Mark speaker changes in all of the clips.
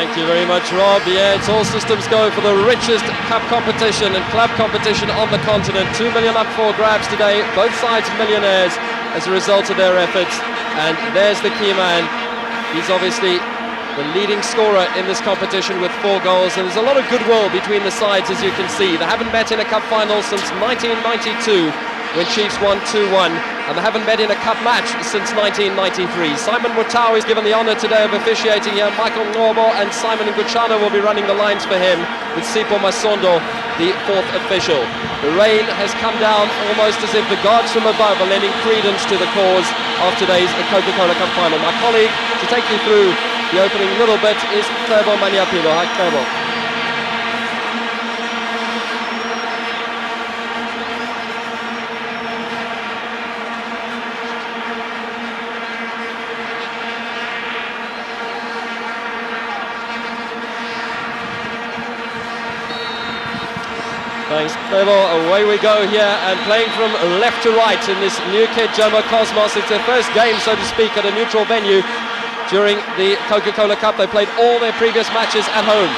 Speaker 1: Thank you very much, Rob. Yeah, it's all systems go for the richest cup competition and club competition on the continent. 2 million up for grabs today, both sides millionaires as a result of their efforts. And there's the key man. He's obviously the leading scorer in this competition with 4 goals, and there's a lot of goodwill between the sides, as you can see. They haven't met in a cup final since 1992 when Chiefs won 2-1, and they haven't met in a cup match since 1993. Simon Mutau is given the honour today of officiating here. Michael Ngobo and Simon Nguchana will be running the lines for him, with Sipho Masondo the 4th official. The rain has come down almost as if the gods from above are lending credence to the cause of today's Coca-Cola Cup Final. My colleague to take you through the opening little bit is Kaizer Chiefs. Hi, Kaizer. Thanks, Kaizer. Away we go here, and playing from left to right in this new kit, Jomo Cosmos. It's their first game, so to speak, at a neutral venue during the Coca-Cola Cup. They played all their previous matches at home.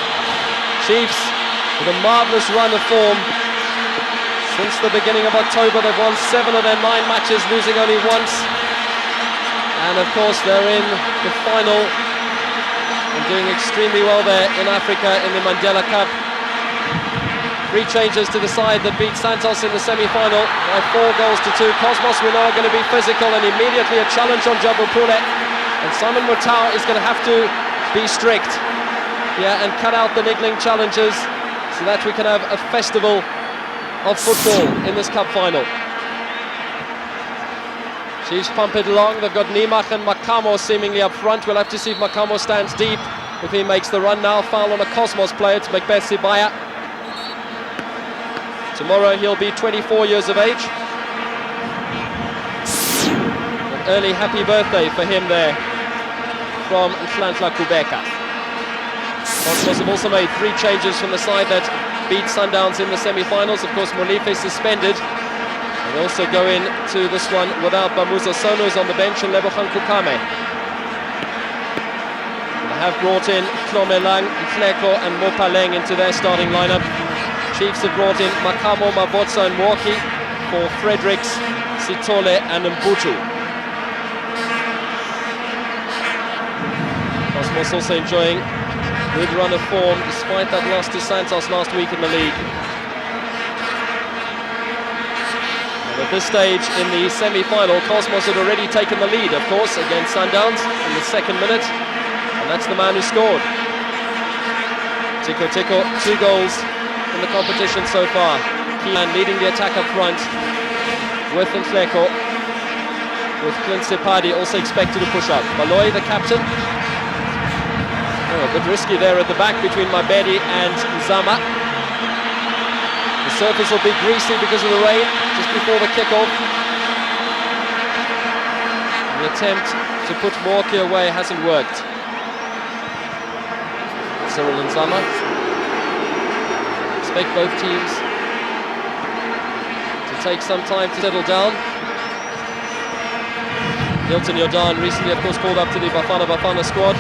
Speaker 1: Chiefs with a marvellous run of form. Since the beginning of October, they've won 7 of their 9 matches, losing only once. And of course, they're in the final and doing extremely well there in Africa in the Mandela Cup. 3 changes to the side that beat Santos in the semi-final by 4 goals to 2. Cosmos, we know, are going to be physical, and immediately a challenge on Jabupule. And Simon Mutau is going to have to be strict, and cut out the niggling challenges so that we can have a festival of football in this cup final. Chiefs pump it along. They've got Nimach and Makamo seemingly up front. We'll have to see if Makamo stands deep, if he makes the run now. Foul on a Cosmos player to Macbeth Sibaya. Tomorrow he'll be 24 years of age. An early happy birthday for him there from Nhlanhla Kubeka. Cosmos have also made 3 changes from the side that beat Sundowns in the semi-finals. Of course, Molife suspended. And they also go into this one without Bamuza Sono, who's on the bench, and Lebogang Kukame. They have brought in Klomelang, Mfleko and Mopaleng into their starting lineup. Chiefs have brought in Makamo, Mabotsa and Mwoki for Fredericks, Sitole and Mbutu. Cosmos also enjoying a good run of form despite that loss to Santos last week in the league. And at this stage in the semi-final, Cosmos had already taken the lead, of course, against Sundowns in the 2nd minute, and that's the man who scored. Tiko 2 goals in the competition so far. Keelan leading the attack up front with Mfleko, with Clint Sepadi also expected to push up. Baloy, the captain. A bit risky there at the back between Mabedi and Zama. The surface will be greasy because of the rain just before the kickoff. The attempt to put Morki away hasn't worked. Cyril and Zama. Expect both teams to take some time to settle down. Hilton Jordan recently, of course, called up to the Bafana squad,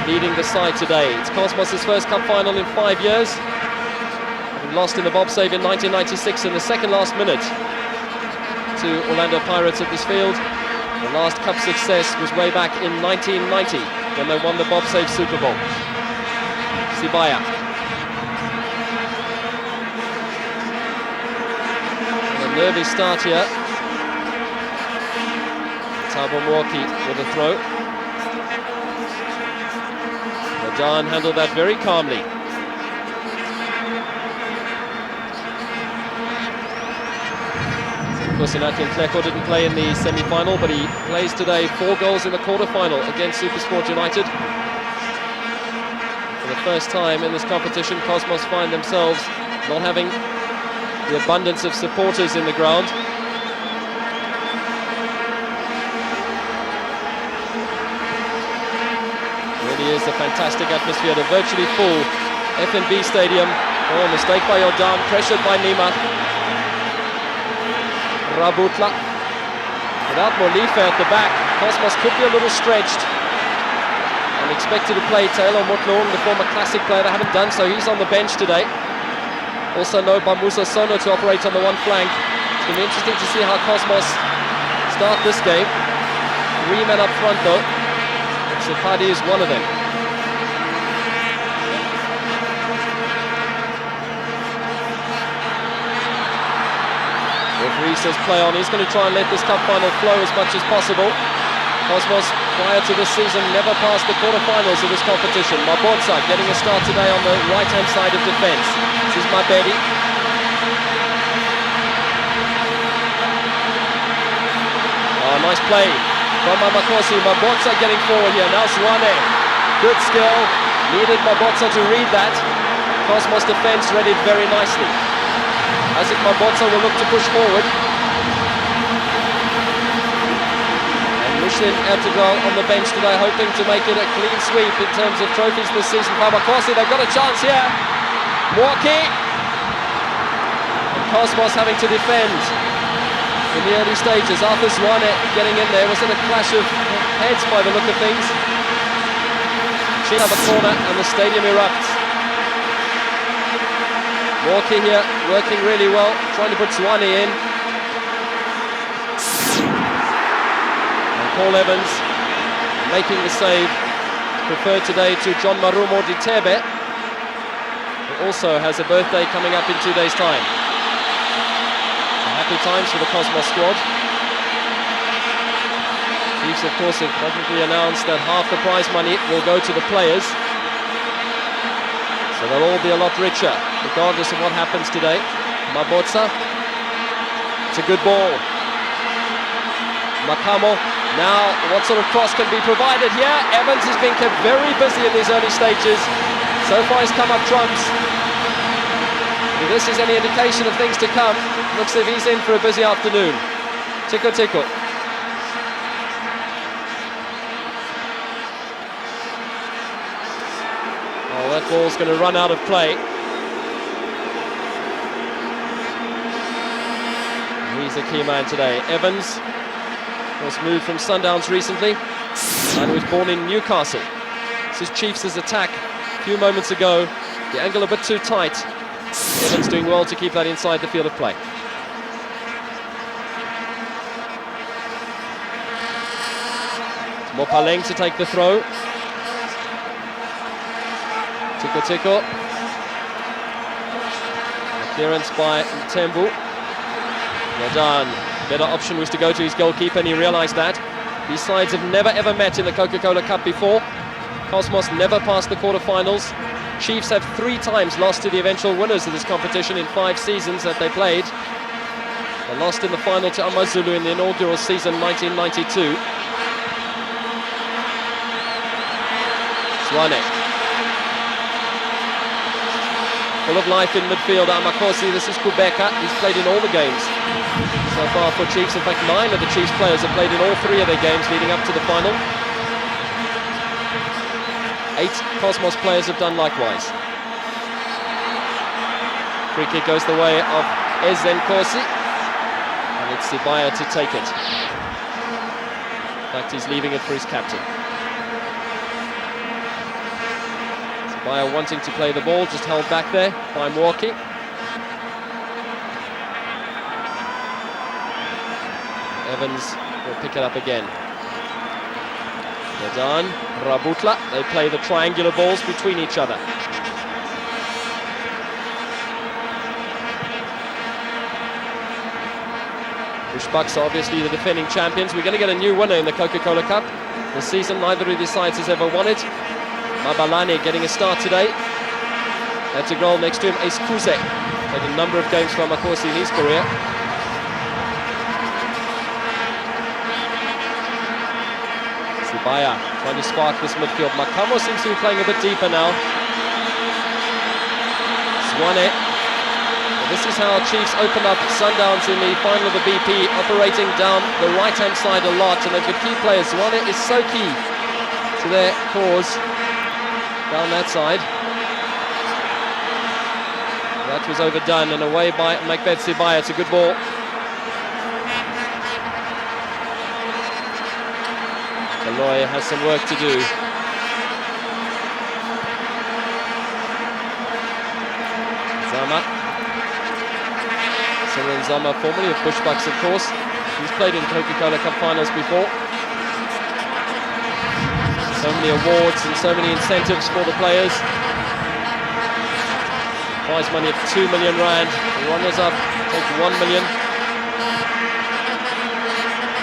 Speaker 1: leading the side today. It's Cosmos' first cup final in 5 years. Having lost in the Bob save in 1996 in the second last minute to Orlando Pirates at this field. The last cup success was way back in 1990 when they won the Bob save Super Bowl. Sibaya. A nervy start here. Thabo Mwoki with a throw. Jordan handled that very calmly. Of course, Inaki Mfleko didn't play in the semi-final, but he plays today 4 goals in the quarter-final against Supersport United. For the first time in this competition, Cosmos find themselves not having the abundance of supporters in the ground. Really is a fantastic atmosphere, the virtually full FNB Stadium. Oh, mistake by Jordan, pressured by Nima. Rabutla. Without Molife at the back, Cosmos could be a little stretched. And I'm expected to play Taylor Motlong, the former classic player. I haven't done so. He's on the bench today. Also no Bamusa Sono to operate on the one flank. It's going to be interesting to see how Cosmos start this game. 3 men up front though. Sepadi is one of them. Referee says play on. He's going to try and let this cup final flow as much as possible. Cosmos, prior to this season, never passed the quarterfinals of this competition. Mabotsa getting a start today on the right-hand side of defence. This is Mabedi. Oh, nice play from Mamakosi. Mabotsa getting forward here. Now Zwane. Good skill. Needed Mabotsa to read that. Cosmos defence read it very nicely. As if Mabotsa will look to push forward. Mushin Ertugrul on the bench today, hoping to make it a clean sweep in terms of trophies this season. Mamakosi, they've got a chance here. Mwaki. And Cosmos having to defend in the early stages. Arthur Zwane getting in there. Was it a clash of heads by the look of things? She'll have a corner and the stadium erupts. Mwaki here working really well, trying to put Zwane in. Paul Evans making the save, preferred today to John Marumo Ditebe, who also has a birthday coming up in 2 days' time. So happy times for the Cosmos squad. Chiefs, of course, have publicly announced that half the prize money will go to the players. So they'll all be a lot richer, regardless of what happens today. Mabotsa, it's a good ball. Makamo. Now, what sort of cross can be provided here? Evans has been kept very busy in these early stages. So far he's come up trumps. If this is any indication of things to come, looks as if he's in for a busy afternoon. Tiko Tiko. Oh, that ball's going to run out of play. He's the key man today. Evans was moved from Sundowns recently and was born in Newcastle. This is Chiefs' attack a few moments ago. The angle a bit too tight. Evans doing well to keep that inside the field of play. Mopaleng to take the throw. Tiko Tiko. Clearance by Tembu. Well done. Better option was to go to his goalkeeper, and he realised that. These sides have never ever met in the Coca-Cola Cup before. Cosmos never passed the quarterfinals. Chiefs have 3 times lost to the eventual winners of this competition in 5 seasons that they played. They lost in the final to Amazulu in the inaugural season 1992. Zwane. Full of life in midfield, Amakosi. This is Kubeka. He's played in all the games so far for Chiefs. In fact, 9 of the Chiefs players have played in all 3 of their games leading up to the final. 8 Cosmos players have done likewise. Free kick goes the way of Ezen Korsi, and it's Sibaya to take it. In fact, he's leaving it for his captain. Sibaya wanting to play the ball, just held back there by Mwaki. Evans will pick it up again. Yadan, Rabutla, they play the triangular balls between each other. Bushbucks are obviously the defending champions. We're going to get a new winner in the Coca-Cola Cup this season. Neither of these sides has ever won it. Mabalane getting a start today. That's a goal next to him. Ace Kuze played a number of games for Makosi in his career. Sibaya trying to spark this midfield. Makamo seems to be playing a bit deeper now. Zwane. Well, this is how Chiefs open up Sundowns in the final of the BP, operating down the right-hand side a lot, and they've got key players. Zwane is so key to their cause down that side. That was overdone and away by Macbeth Sibaya. It's a good ball. Kaloy has some work to do. Zama. Cyril Zama, formerly of Bushbucks, of course. He's played in Coca-Cola Cup Finals before. So many awards and so many incentives for the players. Prize money of 2 million rand. The runners-up take 1 million.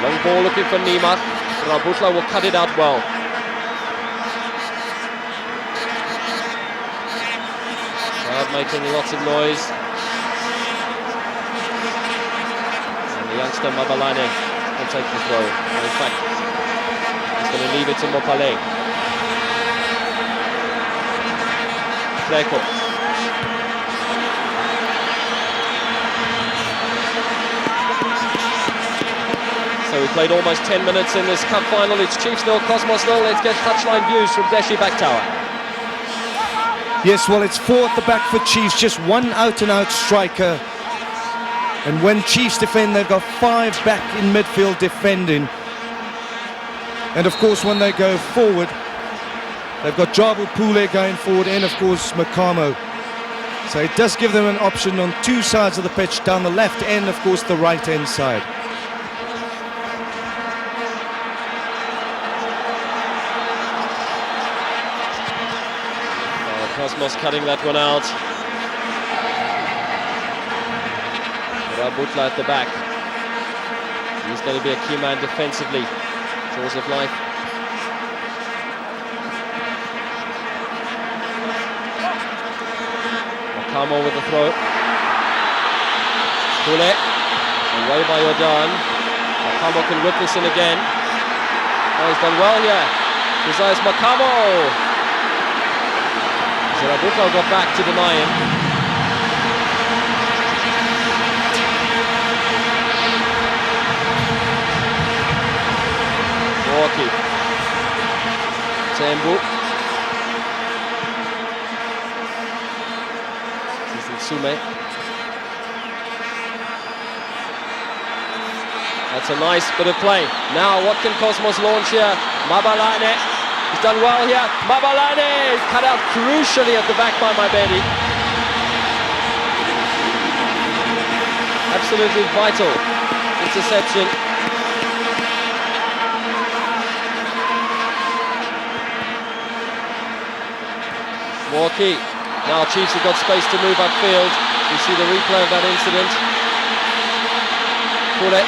Speaker 1: Long ball looking for Neymar. Rabutla will cut it out well. Crowd making lots of noise. And the youngster Mabalane will take the throw. And in fact, he's going to leave it to Mopale. Fleko. So we played almost 10 minutes in this cup final. It's Chiefs 0, Cosmos 0. Let's get touchline views from Deshi Backtower.
Speaker 2: Yes, well, it's 4 at the back for Chiefs, just one out-and-out striker. And when Chiefs defend, they've got 5 back in midfield defending. And of course, when they go forward, they've got Jabu Pule going forward and of course Makamo. So it does give them an option on 2 sides of the pitch, down the left and of course the right hand side.
Speaker 1: Cosmos cutting that one out. Rabutla at the back. He's going to be a key man defensively. Jaws of life. Makamo with the throw. Pule. Away by Jordan. Makamo can whip this in again. Oh, he's done well here. Desires Makamo. Rabutla got back to deny him. Walkie. Tembu. This is Sume. That's a nice bit of play. Now what can Cosmos launch here? Mabalane. He's done well here. Mabalane cut out crucially at the back by Mabedi. Absolutely vital interception. Walkie. Now Chiefs have got space to move upfield. You see the replay of that incident. Pule.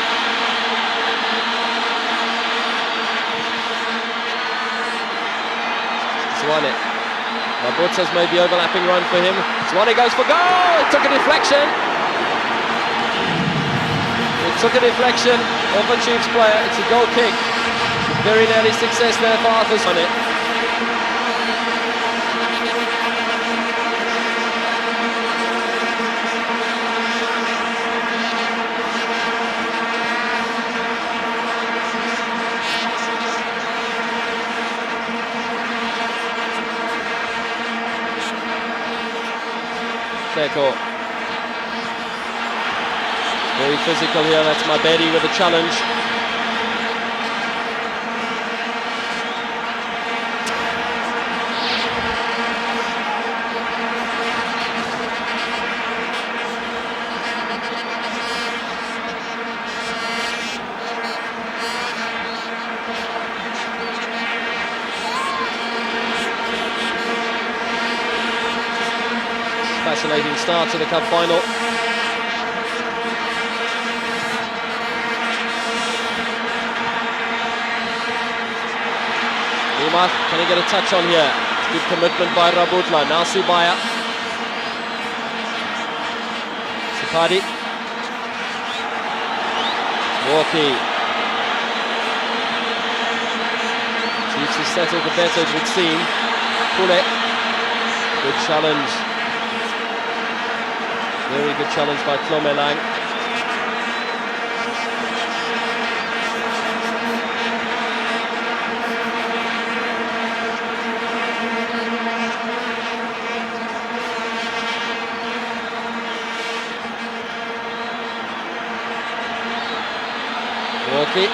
Speaker 1: Zwane. Mabutsa's maybe overlapping run for him. Zwane goes for goal! It took a deflection. It took a deflection off a Chiefs player. It's a goal kick. Very nearly success there for Arthur's on it. Very physical here, that's Mabedi with a challenge. Fascinating start to the cup final. Neymar, can he get a touch on here? Good commitment by Rabutla. Now Subaya. Sipadi. Walkie. Chiefs has settled the better, it would seem. Pule. Good challenge. Very good challenge by Klomelang. Walkie.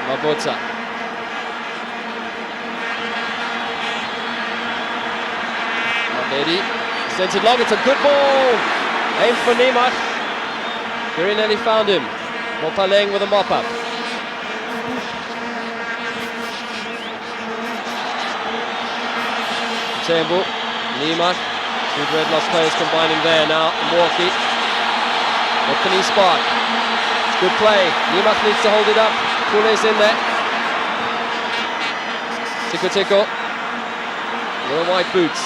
Speaker 1: Mabutsa. Eddie sends it long. It's a good ball. Aimed for Neymar. Very nearly found him. Mopaleng with a mop-up. Tembu, Neymar. Two Red Lost players combining there now. Milwaukee. What can he spark? It's good play. Neymar needs to hold it up. Pule's in there. Tiko. The white boots.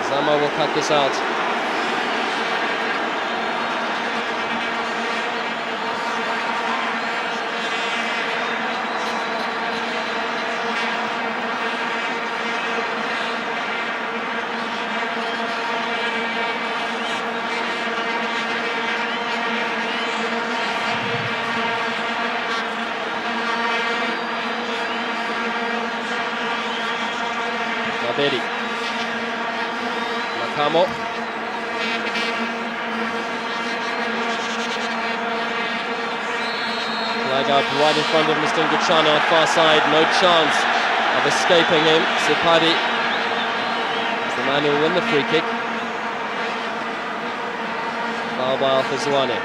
Speaker 1: Zama will cut this out. Nabedi. Nakamo. Flag out right in front of Mr. Nguchana, far side, no chance of escaping him. Sipadi is the man who will win the free kick. Foul by Alfazwane.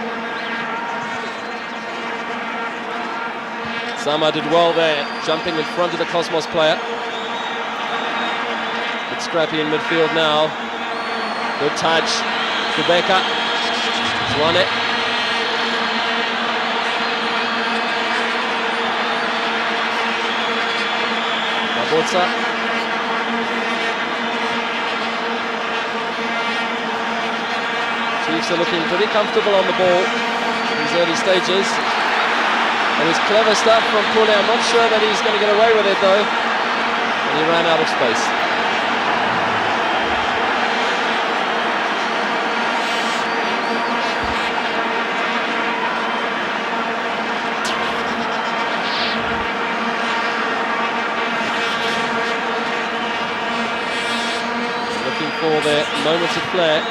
Speaker 1: Zama did well there, jumping in front of the Cosmos player. It's scrappy in midfield now. Good touch. Kubeka. Zwane. Mabotsa. Chiefs are looking pretty comfortable on the ball in these early stages. And it's clever stuff from Pule. I'm not sure that he's going to get away with it though. And he ran out of space. Looking for their moments of flair.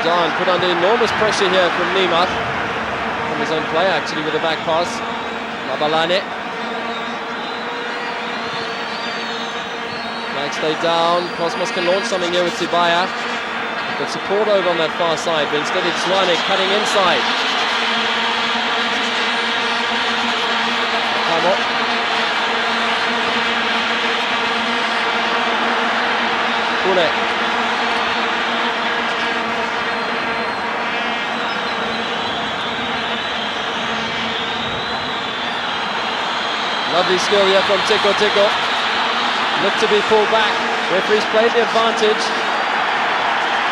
Speaker 1: Jordan put under enormous pressure here from Neymar. From his own player actually with a back pass. Mabalane. Flag stayed down. Cosmos can launch something here with Sibaya. Got support over on that far side, but instead it's Swane cutting inside. Come on. Pule. Lovely skill here from Tiko. Looked to be pulled back. Referee's played the advantage.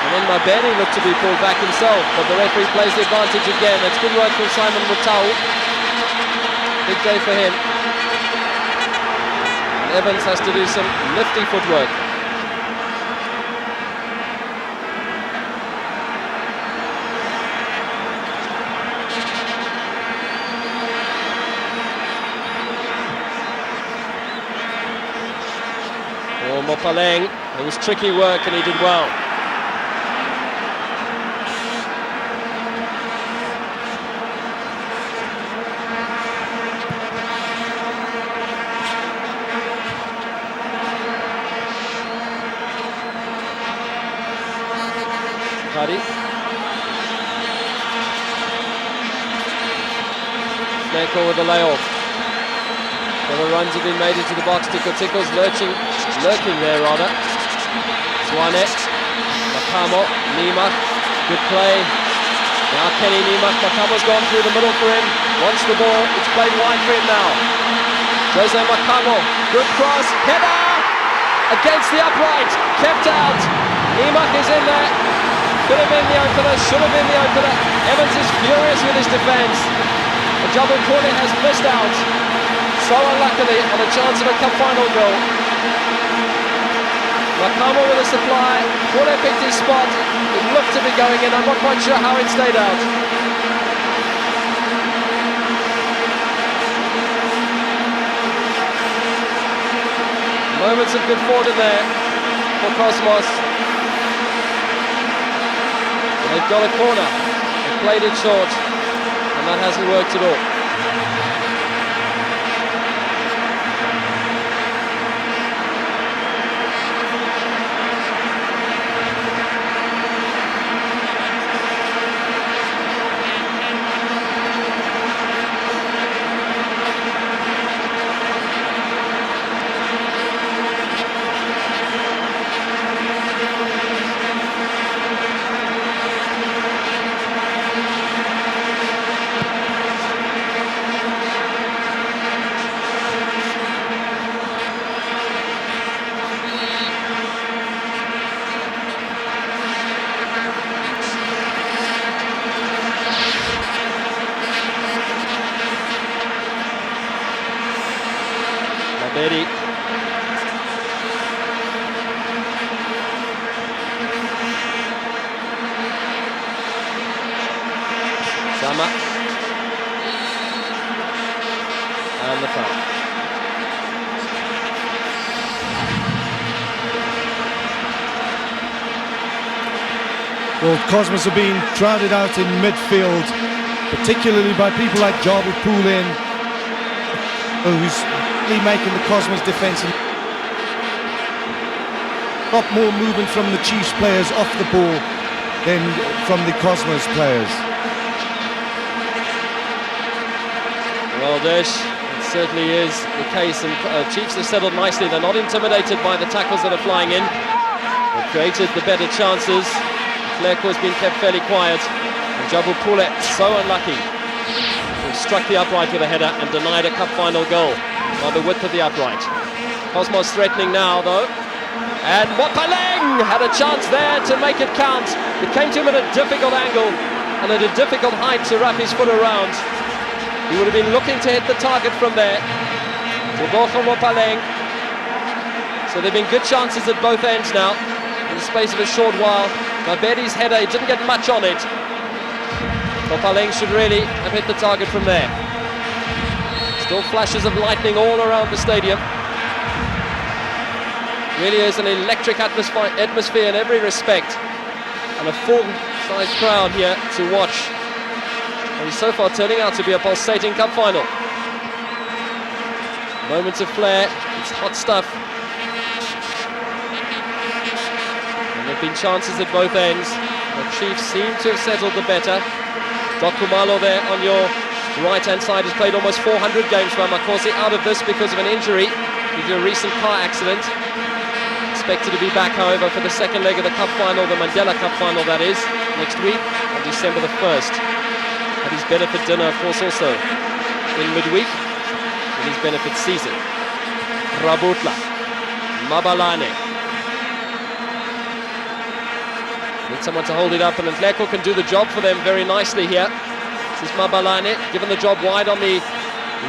Speaker 1: And then Mabeni looked to be pulled back himself, but the referee plays the advantage again. That's good work from Simon Mutau. Big day for him. And Evans has to do some nifty footwork. Oh, Mopaleng, it was tricky work and he did well. Neko with the layoff. The runs have been made into the box. Tiko's lurking there rather. Swane, Makamo, Neymar, good play. Now Kenny Neymar, Makamo's gone through the middle for him. Wants the ball, it's played wide for him now. Jose Makamo, good cross, header! Against the upright, kept out. Neymar is in there. Could have been the opener, should have been the opener. Evans is furious with his defence. Jabu Pule has missed out, so unluckily, on a chance of a cup final goal. Makamo with a supply, Pule picked his spot, it looked to be going in, I'm not quite sure how it stayed out. Moments of good fortune there for Cosmos. They've got a corner. They played it short, and that hasn't worked at all. Mabedi. Sama. And the foul.
Speaker 2: Well, Cosmos are being crowded out in midfield, particularly by people like Jomo Cosmos, who's really making the Cosmos defence a lot more movement from the Chiefs players off the ball than from the Cosmos players.
Speaker 1: Well, Dish, it certainly is the case, and Chiefs have settled nicely. They're not intimidated by the tackles that are flying in. They've created the better chances. Fleco has been kept fairly quiet, and Jomo Cosmos so unlucky. He struck the upright with a header and denied a cup final goal by the width of the upright. Cosmos threatening now, though, and Mopaleng had a chance there to make it count. It came to him at a difficult angle and at a difficult height to wrap his foot around. He would have been looking to hit the target from there. Mopaleng. So there have been good chances at both ends now in the space of a short while. Mabedi's header, he didn't get much on it. Mopaleng should really have hit the target from there. Still flashes of lightning all around the stadium. Really is an electric atmosphere in every respect, and a full-size crowd here to watch. And it's so far turning out to be a pulsating cup final. Moments of flair, it's hot stuff. And there have been chances at both ends. The Chiefs seem to have settled the better. Dokumalo there on your right-hand side has played almost 400 games for Makosi, out of this because of an injury due to a recent car accident. Expected to be back, however, for the second leg of the cup final, the Mandela Cup final, that is, next week on December the 1st. At his benefit dinner, of course, also in midweek in his benefit season. Rabutla, Mabalane. Need someone to hold it up, and Ntleko can do the job for them very nicely here. This is Mabalane, given the job wide on the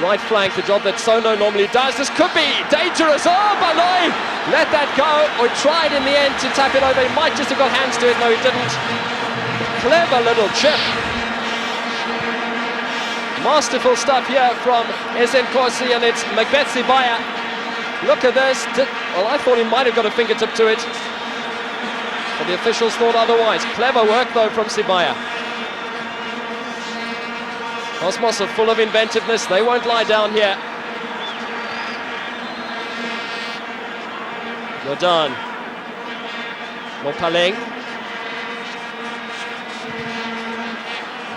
Speaker 1: right flank, the job that Sono normally does. This could be dangerous. Oh, Baloy let that go, or tried in the end to tap it over. He might just have got hands to it. No, he didn't. Clever little chip. Masterful stuff here from Ezenkosi, and it's Macbeth Sibaya. Look at this. Well, I thought he might have got a fingertip to it, but the officials thought otherwise. Clever work, though, from Sibaya. Cosmos are full of inventiveness. They won't lie down here. Jordan. Mopaleng.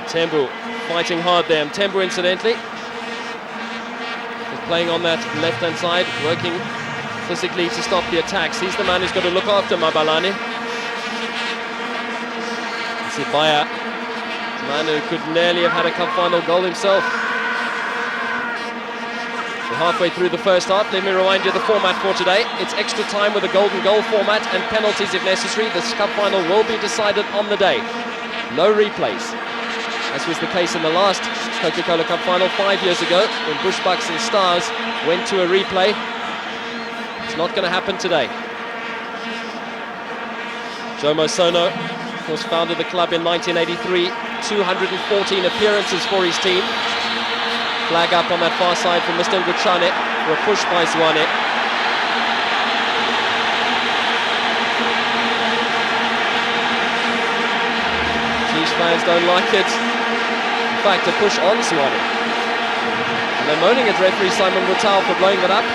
Speaker 1: Tembu fighting hard there. Tembu, incidentally, is playing on that left-hand side, working physically to stop the attacks. He's the man who's got to look after Mabalane. Sibaya, the man who could nearly have had a cup final goal himself. We're halfway through the first half. Let me remind you the format for today. It's extra time with a golden goal format and penalties if necessary. This cup final will be decided on the day. No replays, as was the case in the last Coca-Cola Cup final 5 years ago when Bushbucks and Stars went to a replay. It's not going to happen today. Jomo Sono, of course, founded the club in 1983. 214 appearances for his team. Flag up on that far side from Mr. Nguchane for a push by Zwane. fans don't like it. In fact, a push on Zwane. And they're moaning at referee Simon Mutau for blowing that up.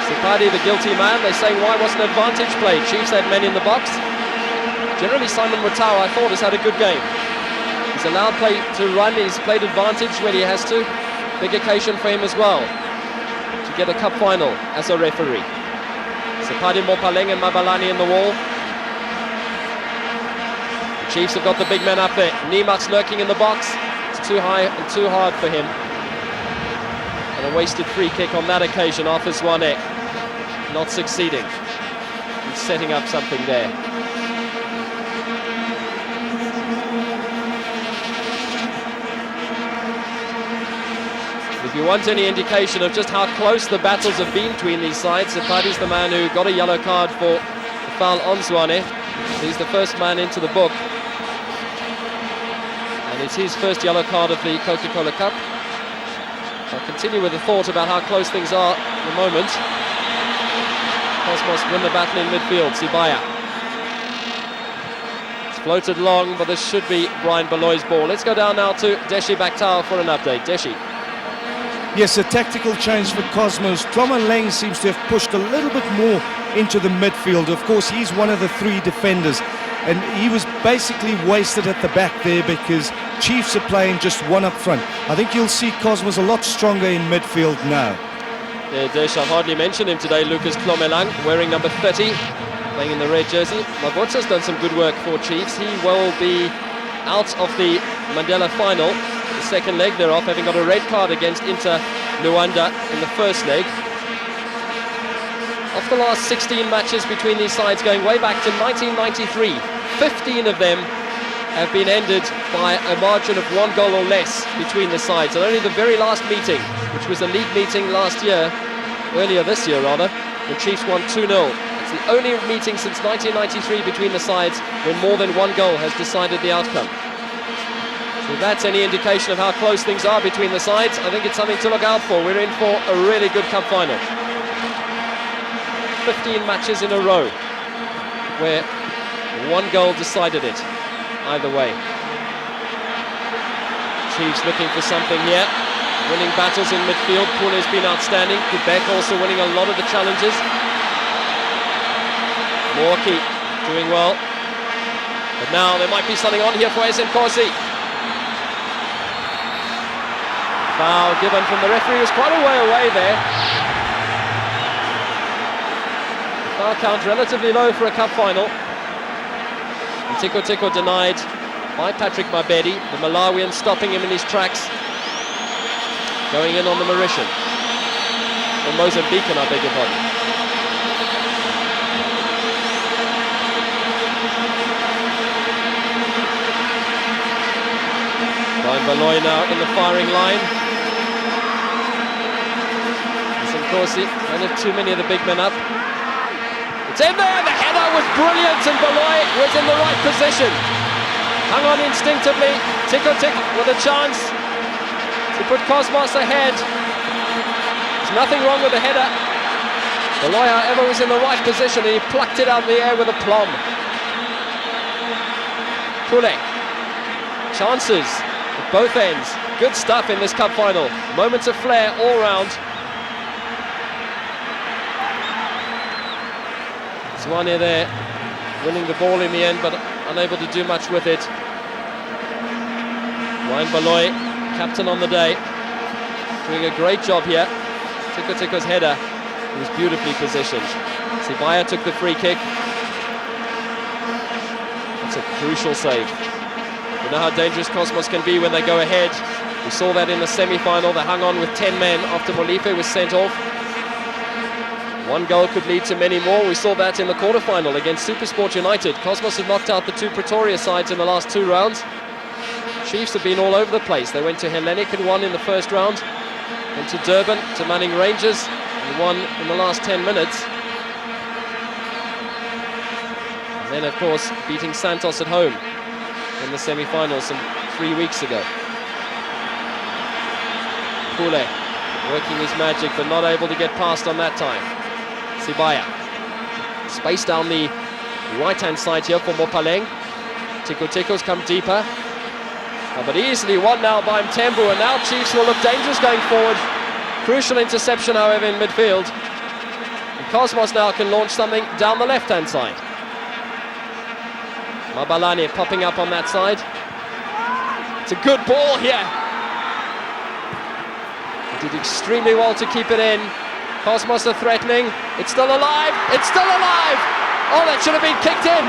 Speaker 1: Sipadi, the guilty man, they're saying why wasn't advantage played? Chiefs had men in the box. Generally, Simon Mutau, I thought, has had a good game. He's allowed play to run, he's played advantage when he has to. Big occasion for him as well to get a cup final as a referee. Sipadi, Mopaleng and Mabalani in the wall. The Chiefs have got the big men up there. Niemats lurking in the box. It's too high and too hard for him. And a wasted free kick on that occasion off Zwane. Not succeeding. He's setting up something there. If you want any indication of just how close the battles have been between these sides, Sipadi's the man who got a yellow card for the foul on Zwane. He's the first man into the book. And it's his first yellow card of the Coca-Cola Cup. I'll continue with a thought about how close things are in a moment. Cosmos win the battle in midfield. Sibaya. It's floated long, but this should be Brian Beloy's ball. Let's go down now to Deshi Baktao for an update. Deshi.
Speaker 2: Yes, a tactical change for Cosmos. Tlomaleng seems to have pushed a little bit more into the midfield. Of course, he's one of the three defenders, and he was basically wasted at the back there because Chiefs are playing just one up front. I think you'll see Cosmos a lot stronger in midfield now.
Speaker 1: Yeah, Desh, I've hardly mentioned him today. Lucas Tlomelang, wearing number 30, playing in the red jersey. Mabotsa's done some good work for Chiefs. He will be out of the Mandela final. The second leg they're off, having got a red card against Inter Luanda in the first leg. Of the last 16 matches between these sides going way back to 1993, 15 of them have been ended by a margin of 1 goal or less between the sides. And only the very last meeting, which was a league meeting last year, earlier this year rather, the Chiefs won 2-0. It's the only meeting since 1993 between the sides when more than 1 goal has decided the outcome. So if that's any indication of how close things are between the sides, I think it's something to look out for. We're in for a really good cup final. 15 matches in a row where 1 goal decided it either way. Chiefs looking for something here, winning battles in midfield. Pule's been outstanding. Quebec also winning a lot of the challenges. Morki doing well, but now there might be something on here for SM Corsi. Foul given from the referee. Was quite a way away there. Foul count relatively low for a cup final. And Tiko Tiko denied by Patrick Mabedi, the Malawian stopping him in his tracks. Going in on the Mauritian. Or Mozambican, I beg your pardon. Brian Beloy now in the firing line. Corsi, don't have too many of the big men up. It's in there, the header was brilliant and Beloy was in the right position. Hung on instinctively, Tiko Tiko with a chance to put Cosmos ahead. There's nothing wrong with the header. Beloy, however, was in the right position and he plucked it out of the air with aplomb. Pule, chances at both ends. Good stuff in this cup final. Moments of flair all round. Zwane there, winning the ball in the end, but unable to do much with it. Ryan Beloy, captain on the day, doing a great job here. Tiko Tiko's header, he was beautifully positioned. Sibaya took the free kick. That's a crucial save. You know how dangerous Cosmos can be when they go ahead. We saw that in the semi-final. They hung on with 10 men after Molife was sent off. 1 goal could lead to many more. We saw that in the quarterfinal against Supersport United. Cosmos had knocked out the 2 Pretoria sides in the last 2 rounds. Chiefs have been all over the place. They went to Hellenic and won in the first round. Went to Durban, to Manning Rangers, and won in the last 10 minutes. And then, of course, beating Santos at home in the semi-finals some 3 weeks ago. Pule working his magic, but not able to get past on that time. Sibaya. Space down the right-hand side here for Mopaleng. Tiko Tiko's come deeper. But easily won now by Mthembu, and now Chiefs will look dangerous going forward. Crucial interception, however, in midfield. And Cosmos now can launch something down the left-hand side. Mabalane popping up on that side. It's a good ball here. He did extremely well to keep it in. Cosmos are threatening. It's still alive. It's still alive. Oh, that should have been kicked in.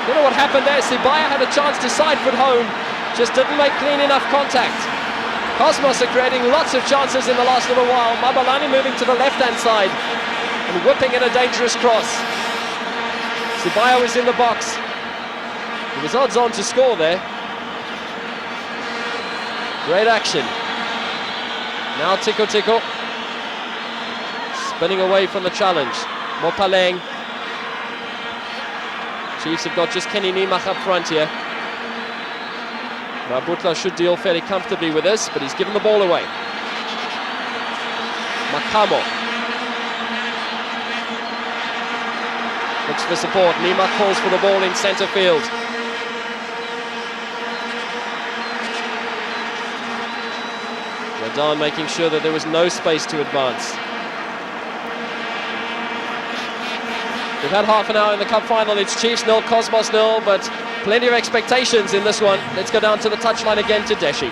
Speaker 1: Don't know what happened there. Sibaya had a chance to side foot home, just didn't make clean enough contact. Cosmos are creating lots of chances in the last little while. Mabalane moving to the left-hand side and whipping in a dangerous cross. Sibaya was in the box. He was odds on to score there. Great action. Now Tiko Tiko spinning away from the challenge. Mopaleng. Chiefs have got just Kenny Niemach up front here. Rabutla should deal fairly comfortably with this, but he's given the ball away. Makamo looks for support. Niemach calls for the ball in centre field. Radan making sure that there was no space to advance. We've had half an hour in the cup final. It's Chiefs 0, Cosmos 0, but plenty of expectations in this one. Let's go down to the touchline again to Deshi.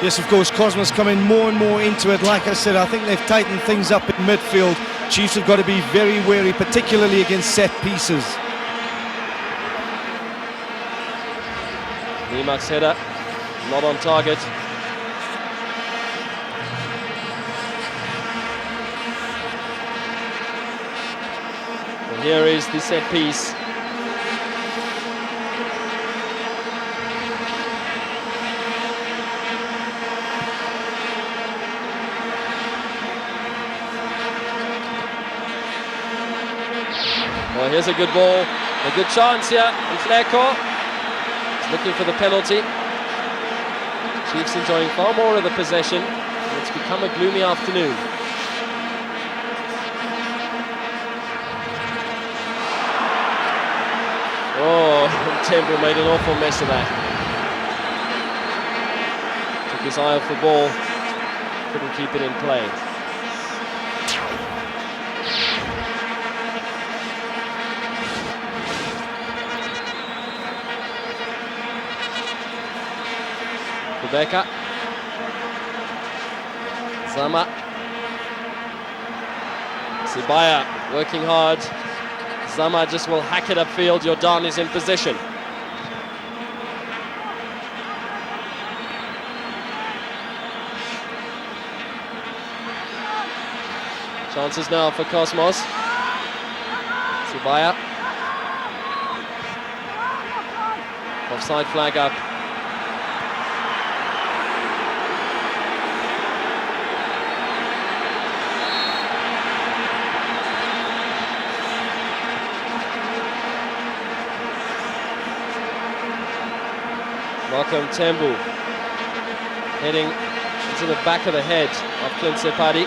Speaker 2: Yes, of course, Cosmos coming more and more into it. Like I said, I think they've tightened things up in midfield. Chiefs have got to be very wary, particularly against set pieces.
Speaker 1: Niemach's header, not on target. Here is the set piece. Well, here's a good ball, a good chance here. And Fleko is looking for the penalty. Chiefs enjoying far more of the possession. It's become a gloomy afternoon. Oh, Mthembu made an awful mess of that. Took his eye off the ball, couldn't keep it in play. Rebecca. Zama. Sibaya working hard. Zama just will hack it upfield. Jordan is in position. Chances now for Cosmos. Sibaya. Offside flag up. Mthembu heading into the back of the head of Clint Sepadi.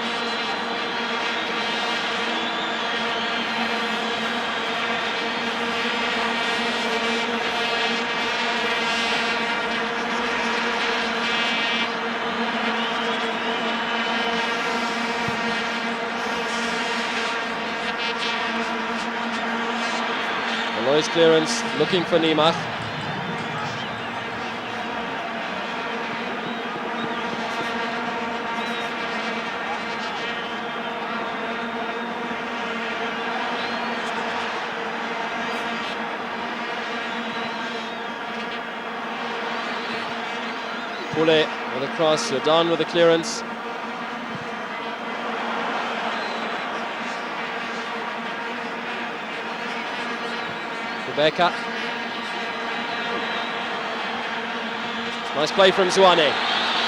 Speaker 1: Aloy's clearance looking for Niemach. Pule with a cross, Jordan with a clearance. Rebecca. Nice play from Zwane.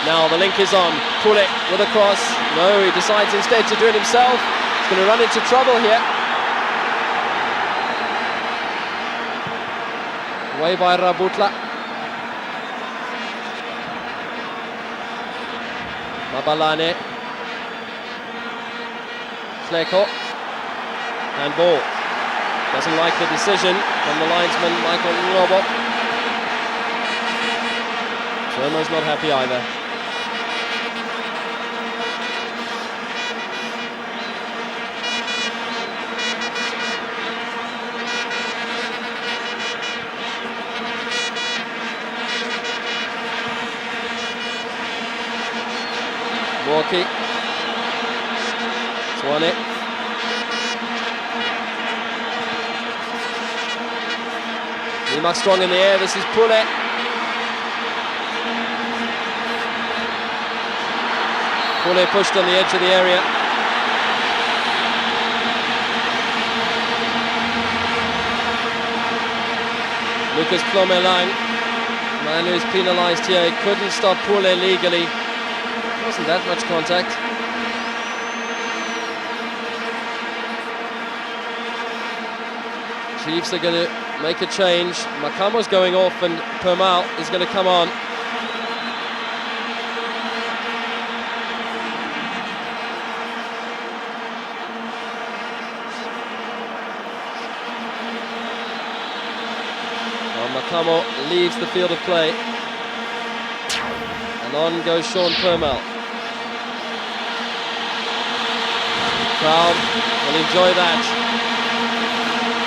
Speaker 1: Now the link is on. Pule with a cross. No, he decides instead to do it himself. He's going to run into trouble here. Away by Rabutla. Mabalane. Fleko. Handball. Doesn't like the decision from the linesman, Michael Ngobo. Jomo's not happy either. Walkie. Swane. Nimak strong in the air. This is Pule. Pule pushed on the edge of the area. Lucas Plomelang, man who is penalised here. He couldn't stop Pule legally. Wasn't that much contact. Chiefs are going to make a change. Makamo's going off and Permal is going to come on. Well, Makamo leaves the field of play. And on goes Sean Permal. Crowd will enjoy that.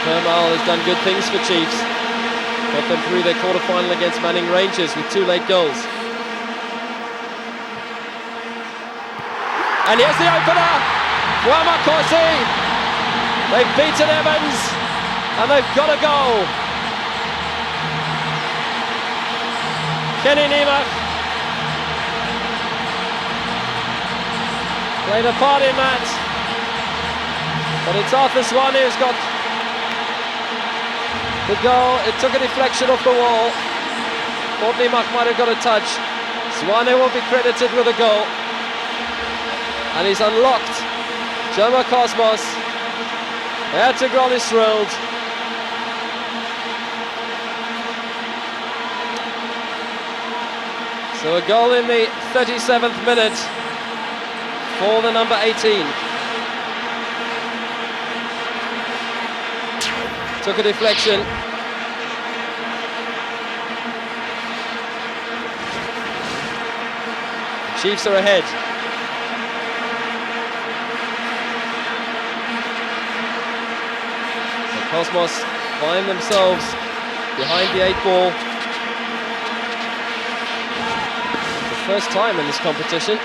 Speaker 1: Permal has done good things for Chiefs. Got them through their quarter-final against Manning Rangers with 2 late goals. And here's the opener! Wamakosi! They've beaten Evans and they've got a goal. Kenny Niemann played a part in that. But it's Arthur Swane who's got the goal. It took a deflection off the wall. Thought Niemann might have got a touch. Swane will be credited with a goal. And he's unlocked Jomo Cosmos. Ertugrul is thrilled. So a goal in the 37th minute for the number 18. Took a deflection. Chiefs are ahead. So Cosmos find themselves behind the 8 ball. The first time in this competition.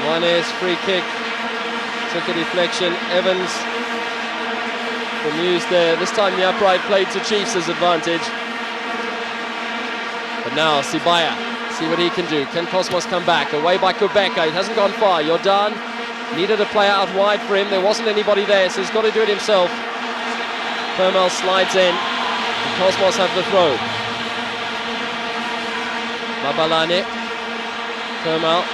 Speaker 1: Swane's free kick took a deflection. Evans bemused there. This time the upright played to Chiefs' advantage. But now Sibaya, see what he can do. Can Cosmos come back? Away by Kubeka. It hasn't gone far. Jordan needed a player out wide for him. There wasn't anybody there, so he's got to do it himself. Permal slides in. And Cosmos have the throw. Mabalane. Permal.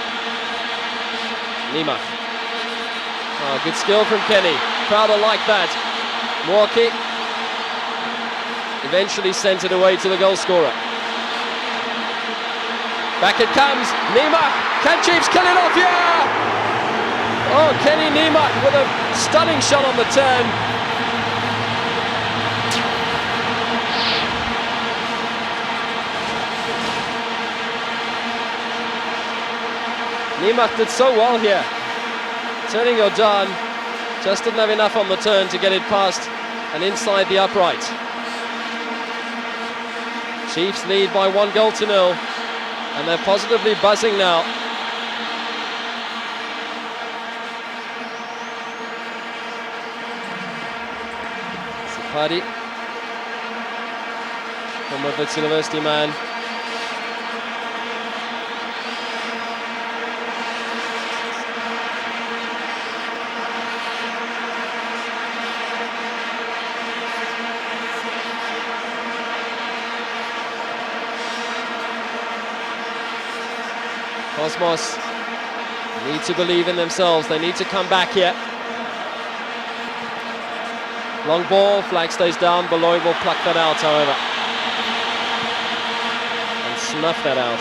Speaker 1: Niemann. Oh, good skill from Kenny. Crowd will like that. Mwaki eventually sent it away to the goal scorer. Back it comes. Niemann. Can Chiefs kill it off? Yeah! Oh, Kenny Niemann with a stunning shot on the turn. Niemann did so well here. Turning Jordan, just didn't have enough on the turn to get it past and inside the upright. Chiefs lead by 1-0 and they're positively buzzing now. Sapadi, former Wits University man. Cosmos need to believe in themselves. They need to come back here. Long ball, flag stays down. Beloy will pluck that out, however, and snuff that out.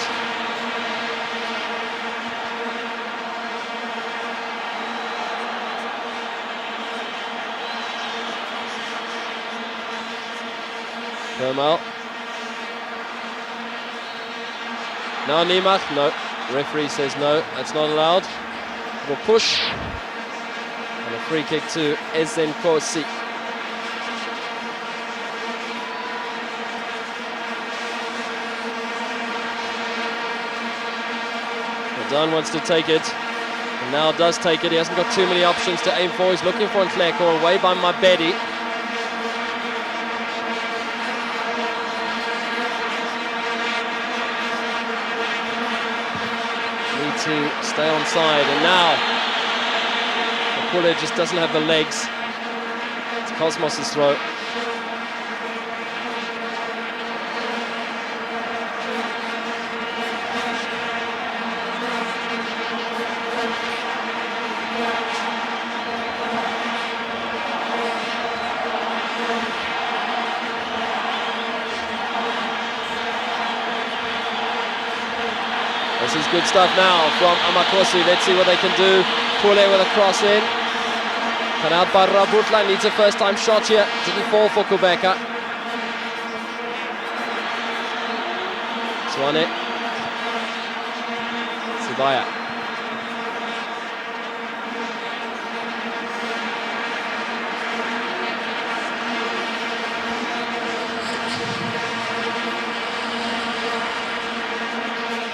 Speaker 1: Permal. Now Niemach, no. Referee says no, that's not allowed. Little push. And a free kick to Ezenkosi. Dan wants to take it. And now does take it. He hasn't got too many options to aim for. He's looking for Ntleko, away by Mabedi. Need to stay on side, and now Apule just doesn't have the legs. It's Cosmos' throw. This is good stuff now from Amakosi. Let's see what they can do. Pule with a cross in. Cut out by Rabutla. Needs a first-time shot here. Didn't fall for Kubeka. Swane. Sibaya.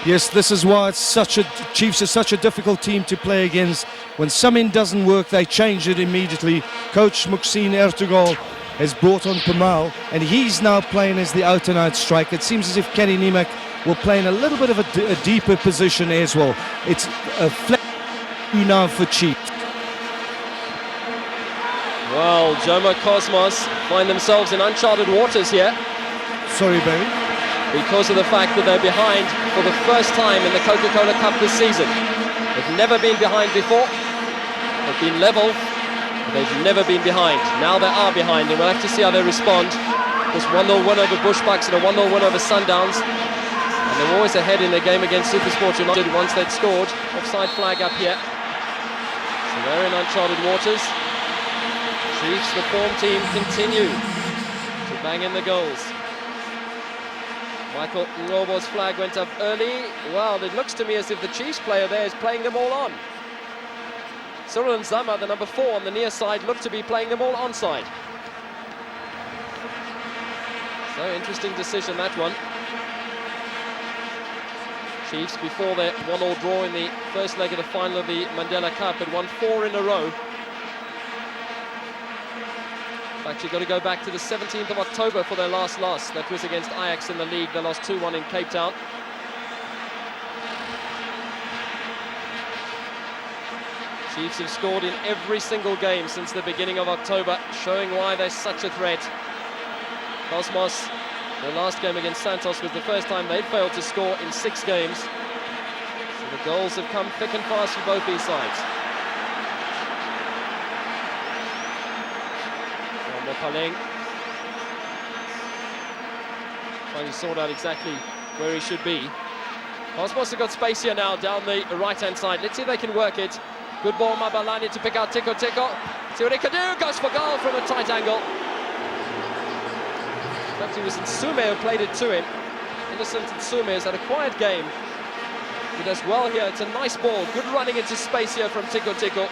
Speaker 2: Yes, this is why Chiefs are such a difficult team to play against. When something doesn't work, they change it immediately. Coach Muxine Ertugal has brought on Permal, and he's now playing as the out-and-out striker. It seems as if Kenny Niemach will play in a little bit of a deeper position as well. It's a flat now for Chiefs.
Speaker 1: Well, Jomo Cosmos find themselves in uncharted waters here.
Speaker 2: Sorry, Barry.
Speaker 1: Because of the fact that they're behind for the first time in the Coca-Cola Cup this season. They've never been behind before. They've been level, but they've never been behind. Now they are behind, and we'll have to see how they respond. This 1-0 win over Bushbucks and a 1-0 win over Sundowns. And they were always ahead in their game against Supersport United once they'd scored. Offside flag up here. So they're in uncharted waters. Chiefs, the form team, continue to bang in the goals. Michael Ngobo's flag went up early. Well, it looks to me as if the Chiefs player there is playing them all on. Cyril Nzama, the number 4 on the near side, looked to be playing them all onside. So, interesting decision, that one. Chiefs, before their 1-1 draw in the first leg of the final of the Mandela Cup, had won 4 in a row. Actually got to go back to the 17th of October for their last loss. That was against Ajax in the league. They lost 2-1 in Cape Town. Chiefs have scored in every single game since the beginning of October, showing why they're such a threat. Cosmos, their last game against Santos was the first time they'd failed to score in 6 games. So the goals have come thick and fast for both these sides. Paleng trying to sort out exactly where he should be. Cosmos have got space here now down the right-hand side. Let's see if they can work it. Good ball, Mabalani to pick out Tiko. See what he can do. Goes for goal from a tight angle. Perhaps it was Nsume who played it to him. Innocent Nsume has had a quiet game. He does well here. It's a nice ball. Good running into space here from Tiko.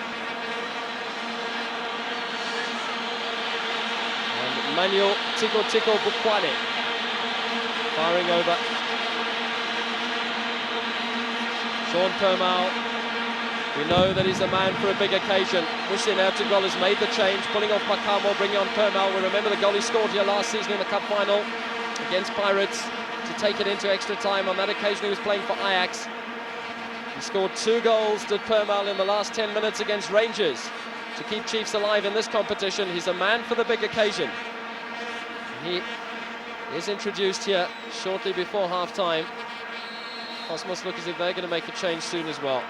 Speaker 1: Manuel Tiko Bukwane firing over. Sean Permal, we know that he's a man for a big occasion. Muxine Ertugal has made the change, pulling off Makamo, bringing on Permal. We remember the goal he scored here last season in the Cup Final against Pirates to take it into extra time. On that occasion he was playing for Ajax. He scored 2 goals, did Permal, in the last 10 minutes against Rangers to keep Chiefs alive in this competition. He's a man for the big occasion. He is introduced here shortly before half-time. Cosmos look as if they're going to make a change soon as well.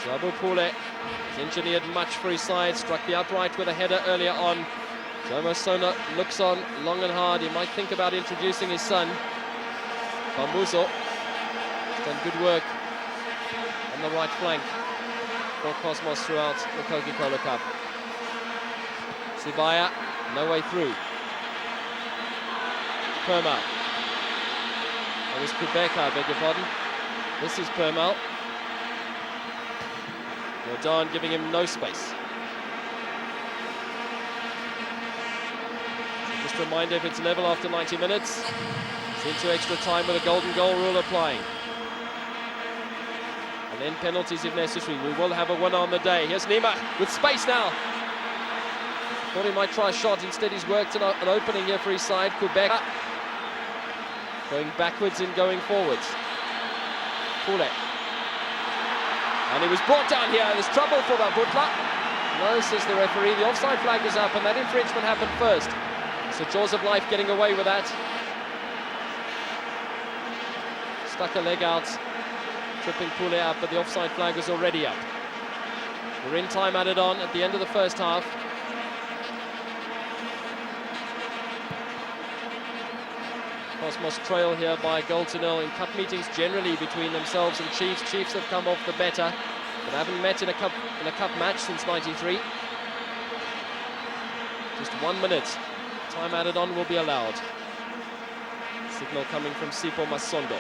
Speaker 1: Jabu Pule has engineered much for his side, struck the upright with a header earlier on. Jomo Sona looks on long and hard. He might think about introducing his son. Bambuzo has done good work on the right flank for Cosmos throughout the Coca-Cola Cup. Sibaya No way through. Permal. That was Quebec, I beg your pardon. This is Permal. Jordan giving him no space. So just a reminder, if it's level after 90 minutes, it's into extra time with a golden goal rule applying. And then penalties if necessary. We will have a winner on the day. Here's Nima with space now. Thought he might try a shot. Instead, he's worked an opening here for his side. Quebec going backwards and going forwards. Pule. And he was brought down here. There's trouble for Butler. No, says the referee. The offside flag is up, and that infringement happened first. So Jaws of Life getting away with that. Stuck a leg out, tripping Pule up, but the offside flag was already up. We're in time added on at the end of the first half. Cosmos trail here by goal to nil in cup meetings generally between themselves and Chiefs. Chiefs have come off the better, but haven't met in a cup match since '93. Just 1 minute. Time added on will be allowed. Signal coming from Sipho Masondo.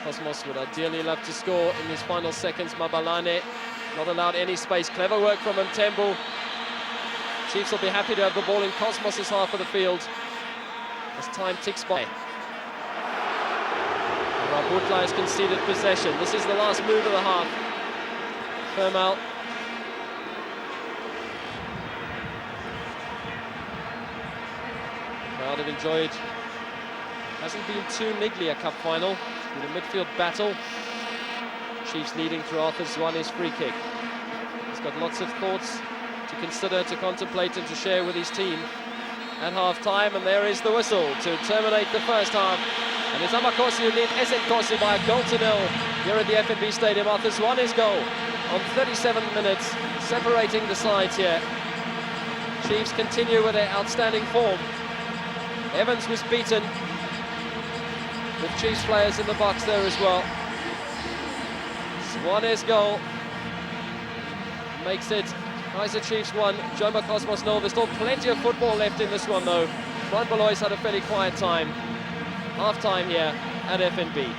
Speaker 1: Cosmos would ideally love to score in his final seconds. Mabalane not allowed any space. Clever work from Mtembu. Chiefs will be happy to have the ball in Cosmos' half of the field as time ticks by. Rabutla has conceded possession. This is the last move of the half. Permal. Crowd have enjoyed. Hasn't been too niggly a cup final. It's been a midfield battle. Chiefs leading through Arthur Zwane's free kick. He's got lots of thoughts to consider, to contemplate and to share with his team at half-time, and there is the whistle to terminate the first half. And it's Amakosi who lead Esenkosi by a goal to nil here at the FNB Stadium. Arthur Zwane's goal on 37 minutes, separating the sides here. Chiefs continue with their outstanding form. Evans was beaten, with Chiefs players in the box there as well. Zwane's goal makes it Kaizer Chiefs 1, Jomo Cosmos 0. There's still plenty of football left in this one though. Front Belois had a fairly quiet time. Half-time here at FNB.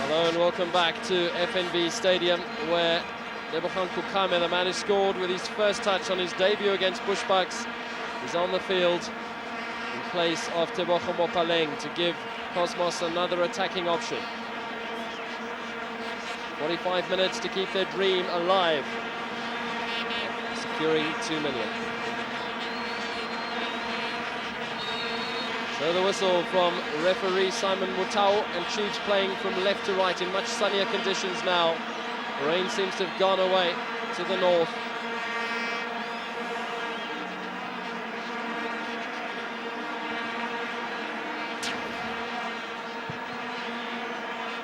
Speaker 1: Hello and welcome back to FNB Stadium, where Lebogang Kukame, the man who scored with his first touch on his debut against Bushbucks, is on the field in place of Tebogo Mopaleng to give Cosmos another attacking option. 45 minutes to keep their dream alive, securing 2 million. So the whistle from referee Simon Mutau, and Chiefs playing from left to right in much sunnier conditions now. The rain seems to have gone away to the north.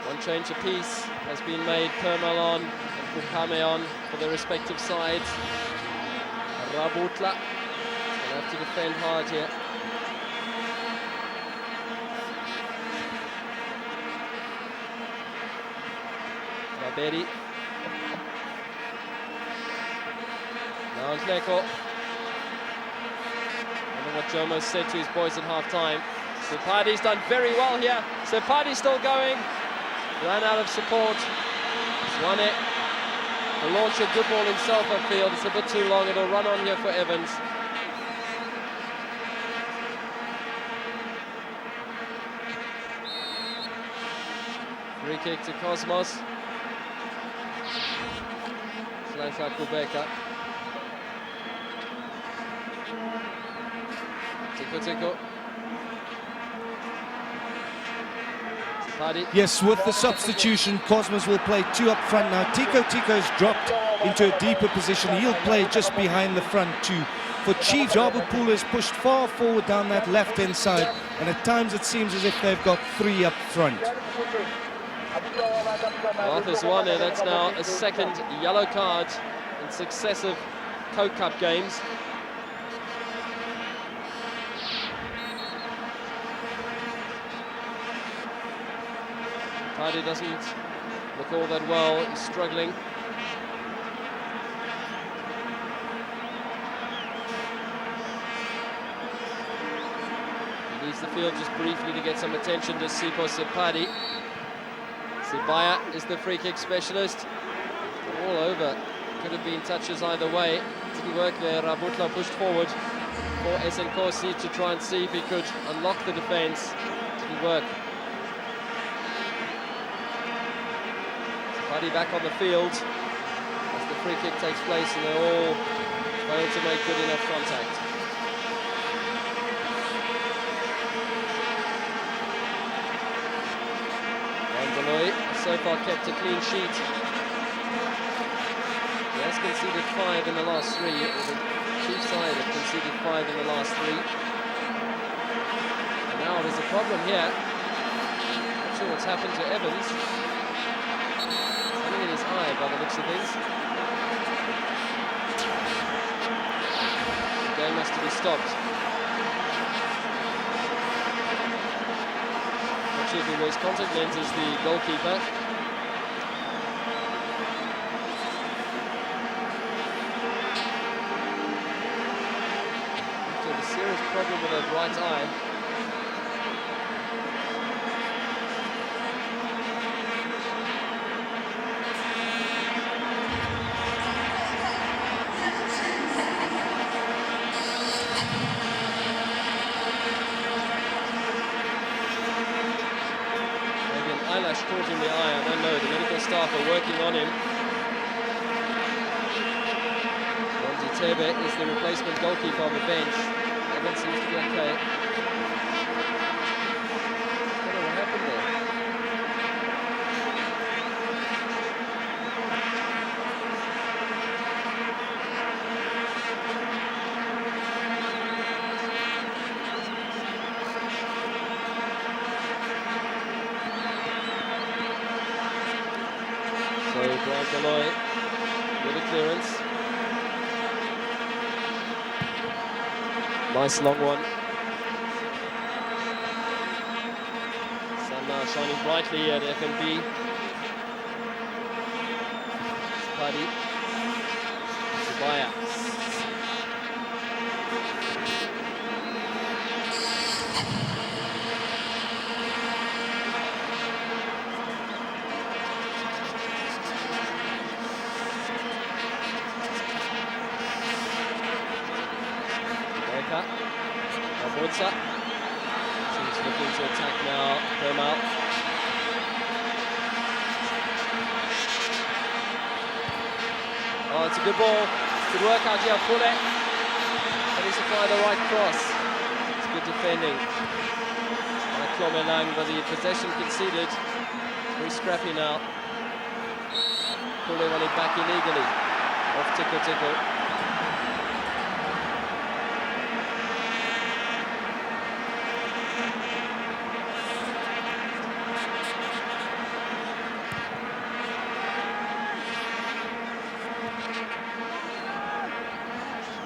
Speaker 1: One change apiece has been made. Permalon and Kukame on for their respective sides. Rabutla will have to defend hard here. Raberi. Now Ntleko. I wonder what Jomo said to his boys at half-time. Sepadi's done very well here. Sepadi's still going. Ran out of support. Swane will launch a good ball himself upfield. It's a bit too long. It'll run on here for Evans. Free kick to Cosmos. Slash out Kubeka. Tiko.
Speaker 2: Yes, with the substitution, Cosmos will play two up front now. Tiko's dropped into a deeper position. He'll play just behind the front two. For Chiefs, Jabu Pula is pushed far forward down that left-hand side, and at times it seems as if they've got three up front.
Speaker 1: Arthur Zwane, that's now a second yellow card in successive Coke Cup games. Tadi doesn't look all that well, he's struggling. He leaves the field just briefly to get some attention to Sipho Sepadi. Sibaya is the free kick specialist. All over. Could have been touches either way. Didn't work there. Rabutla pushed forward for Esenkosi to try and see if he could unlock the defense. Didn't work. Buddy back on the field as the free kick takes place, and they all fail to make good enough contact. Vandaloy has so far kept a clean sheet. He has conceded 5 in the last 3. The Chiefs side have conceded 5 in the last 3. And now there's a problem here. Not sure what's happened to Evans. In his eye by the looks of things. The game has to be stopped. Not sure if he wears contact lenses, the goalkeeper. So a serious problem with that right eye. Caught in the eye, I don't know. The medical staff are working on him. Monty Tebe is the replacement goalkeeper on the bench. Everyone seems to be okay. I don't know what happened there. Galoy with a clearance. Nice long one. Sun now shining brightly at FNB. Spadi. Subaya. Mabotsa. Chiefs looking to attack now. Permal. Oh, it's a good ball. Good work out here, Pule. And he's applied the right cross. It's good defending. Klomelang, but the possession conceded. Very scrappy now. Pule won it back illegally. Off Tickle.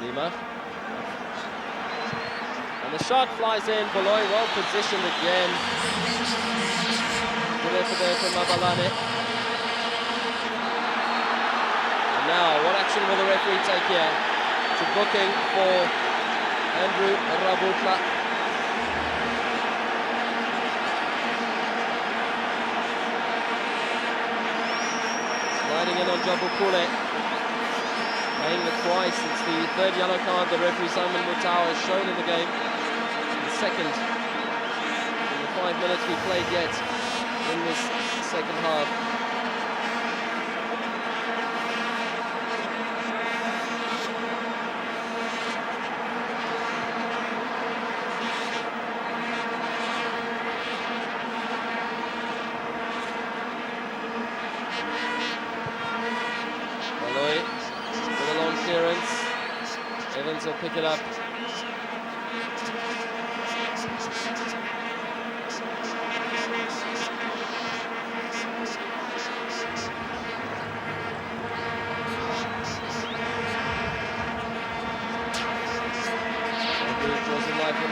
Speaker 1: Lima. And the shot flies in. Boloy well positioned again. Good effort there from Mabalane. And now, what action will the referee take here? It's a booking for Andrew Rabutla. Sliding in on Jabukule. Paying the twice. It's the third yellow card the referee Simon Mutau has shown in the game. The second in the 5 minutes we played yet in this second half. Baloy with a long clearance. Evans will pick it up.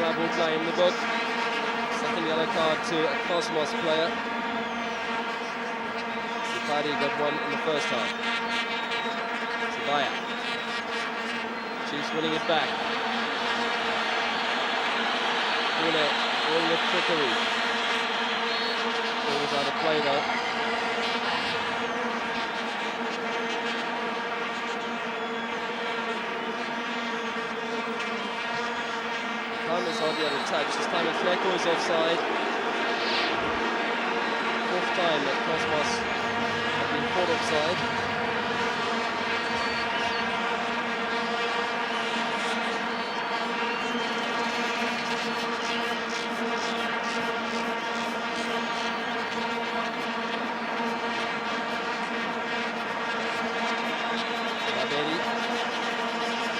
Speaker 1: Rabutla in the book. Second yellow card to a Cosmos player. Sipadi got one in the first half. Sabaya. Chiefs winning it back. Pune all with trickery. Ball was out of play though. Is hardly out of touch. This time Fleko is offside. Fourth time that Cosmos have been caught offside. Rabedi.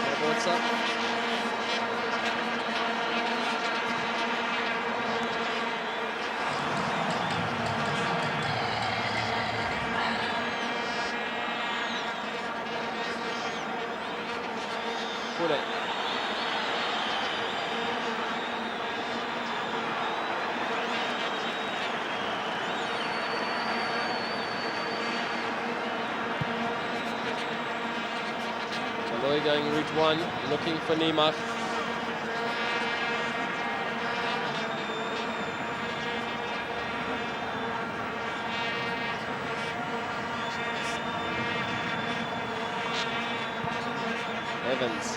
Speaker 1: Mabotsa. Baloy going route one, looking for Nemach. Evans.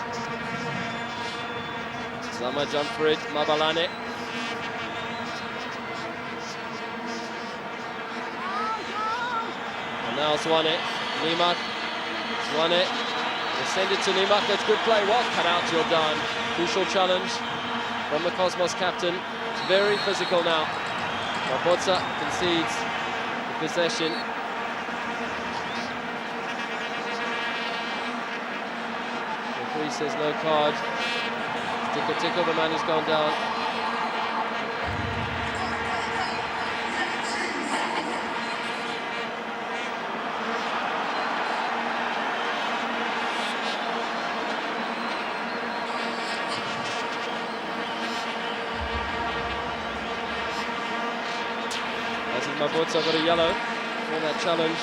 Speaker 1: Zama jump for it, Mabalane. And now Zwane. Nemach. Zwane. They send it to Nemach. That's good play. Well cut out, Jordan. Crucial challenge from the Cosmos captain. It's very physical now. Mabotsa concedes the possession. Referee says no card. Tickle, the man who's gone down. Mabotsa got a yellow for that challenge.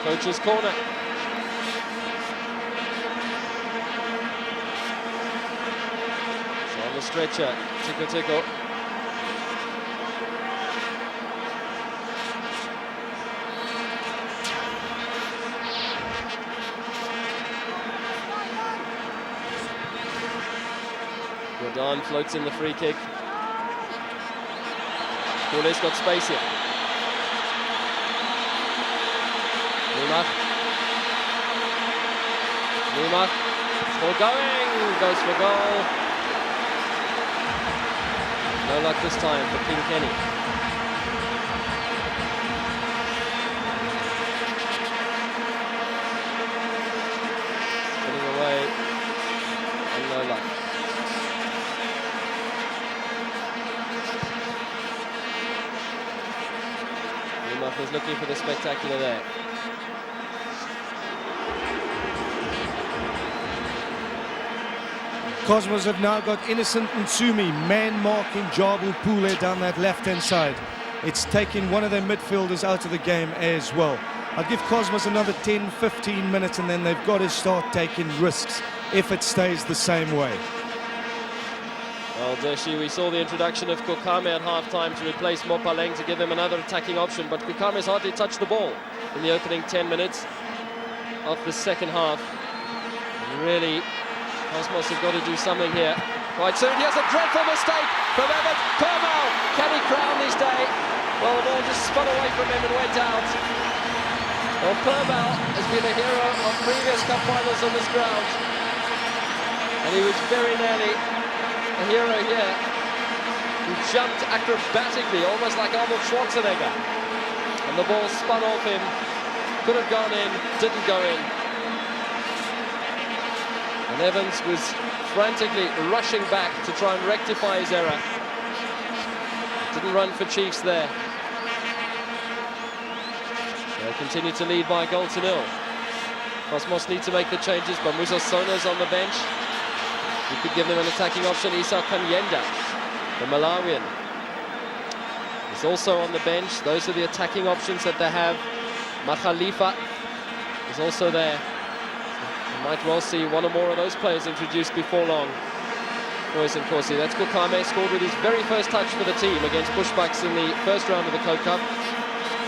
Speaker 1: Coach's corner. So on the stretcher. Tiko. Jordan floats in the free kick. Poulet's got space here. Neymar, still going, goes for goal. No luck this time for King Kenny. Getting away, and no luck. Neymar was looking for the spectacular there.
Speaker 2: Cosmos have now got Innocent Nsumi man-marking Jabu Poulet down that left-hand side. It's taking one of their midfielders out of the game as well. I'll give Cosmos another 10-15 minutes and then they've got to start taking risks if it stays the same way.
Speaker 1: Well, Dershi, we saw the introduction of Kokame at half-time to replace Mopaleng to give him another attacking option, but Kokame's hardly touched the ball in the opening 10 minutes of the second half. And really, Cosmos have got to do something here quite soon. He has a dreadful mistake from Evans. Permal, can he crown his day? Well, the ball just spun away from him and went out. Well, Permal has been a hero of previous cup finals on this ground, and he was very nearly a hero here. He jumped acrobatically, almost like Arnold Schwarzenegger, and the ball spun off him. Could have gone in, didn't go in. And Evans was frantically rushing back to try and rectify his error. Didn't run for Chiefs there. They continue to lead by a goal to nil. Cosmos need to make the changes, but Musa Sona's on the bench. He could give them an attacking option. Isa Kanyenda, the Malawian, is also on the bench. Those are the attacking options that they have. Makhalifa is also there. Might well see one or more of those players introduced before long. Boys and Corsi, that's Kokame, scored with his very first touch for the team against Bushbucks in the first round of the Coke Cup,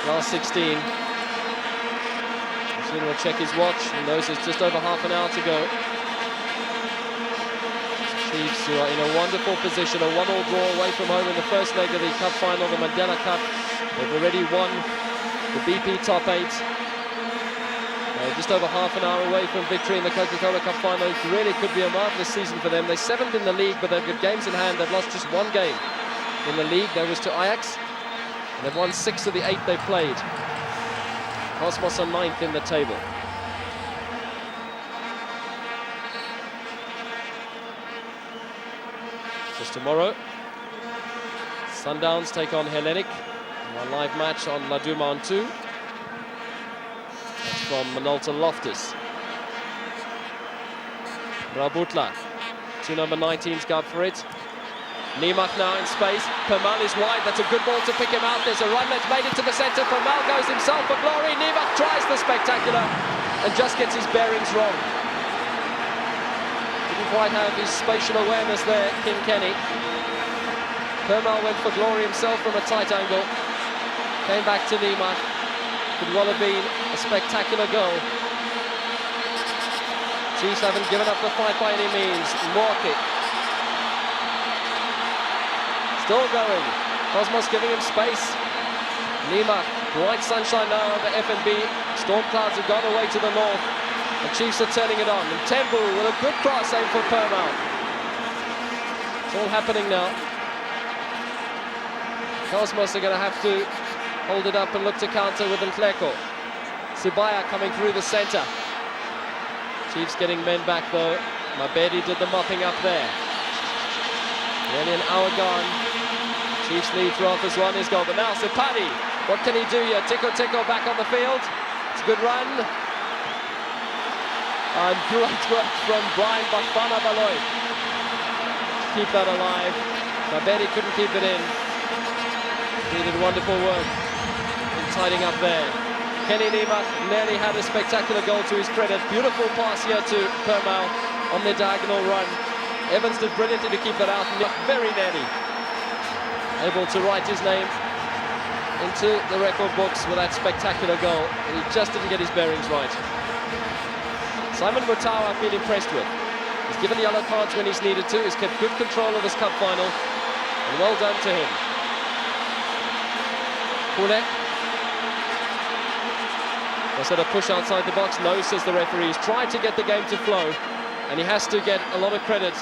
Speaker 1: last 16. Soon will check his watch and knows it's just over half an hour to go. Chiefs, who are in a wonderful position, a 1-1 draw away from home in the first leg of the Cup Final, the Mandela Cup. They've already won the BP Top 8. Just over half an hour away from victory in the Coca-Cola Cup Final. It really could be a marvellous season for them. They're 7th in the league, but they've got games in hand. They've lost just one game in the league. That was to Ajax. And they've won 6 of the 8 they played. Cosmos are 9th in the table. Just tomorrow, Sundowns take on Hellenic. A live match on Laduma on 2. That's from Minolta Loftus. Rabutla, to number 19's go for it. Neymar now in space. Permal is wide. That's a good ball to pick him out. There's a run that's made it to the centre. Permal goes himself for glory. Neymar tries the spectacular and just gets his bearings wrong. Didn't quite have his spatial awareness there, King Kenny. Permal went for glory himself from a tight angle. Came back to Neymar. Could well have been a spectacular goal. Chiefs haven't given up the fight by any means. More kick. Still going. Cosmos giving him space. Neymar, bright sunshine now over FNB. Storm clouds have gone away to the north. The Chiefs are turning it on. And Tembu with a good cross, aim for Permal. It's all happening now. Cosmos are going to have to hold it up and look to counter with Ntleko. Sibaya coming through the centre. Chiefs getting men back though. Mabedi did the mopping up there. Nearly an hour gone. Chiefs lead throughout this one is goal. But now Sipadi, what can he do here? Tiko back on the field. It's a good run. And great work from Brian Bafana Baloy. Keep that alive. Mabedi couldn't keep it in. He did wonderful work tidying up there. Kenny Neymar nearly had a spectacular goal to his credit. Beautiful pass here to Permal on the diagonal run. Evans did brilliantly to keep that out, and very nearly able to write his name into the record books with that spectacular goal. And he just didn't get his bearings right. Simon Mutau I've been impressed with. He's given yellow cards when he's needed to. He's kept good control of this cup final, and well done to him. Kule. Was that a push outside the box? No, says the referee. He's tried to get the game to flow, and he has to get a lot of credit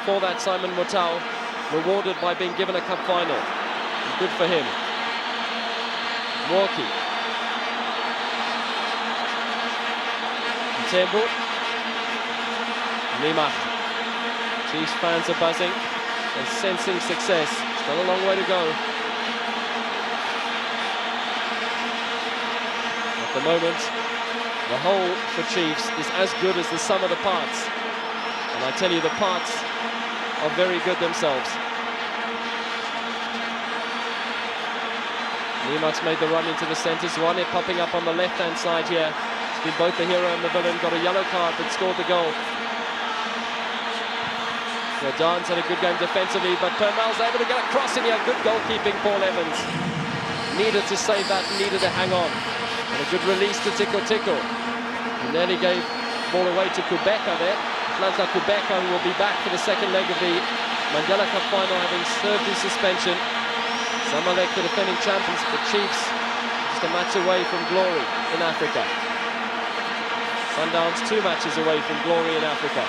Speaker 1: for that, Simon Mutau, rewarded by being given a cup final. Good for him. Walkie. Tembu. Nima. Chiefs fans are buzzing and sensing success. Still a long way to go. At the moment, the whole for Chiefs is as good as the sum of the parts. And I tell you, the parts are very good themselves. Nimak's made the run into the centre. Zwane popping up on the left-hand side here. He's been both the hero and the villain. Got a yellow card, but scored the goal. Dan's had a good game defensively, but Permal's able to get a cross in here. Good goalkeeping, Paul Evans. Needed to save that, needed to hang on. And a good release to Tiko Tiko. And then he gave the ball away to Kubeka there. Lazar Kubeka will be back for the second leg of the Mandela Cup final, having served his suspension. Zamalek, the defending champions, the Chiefs, just a match away from glory in Africa. Sundowns 2 matches away from glory in Africa.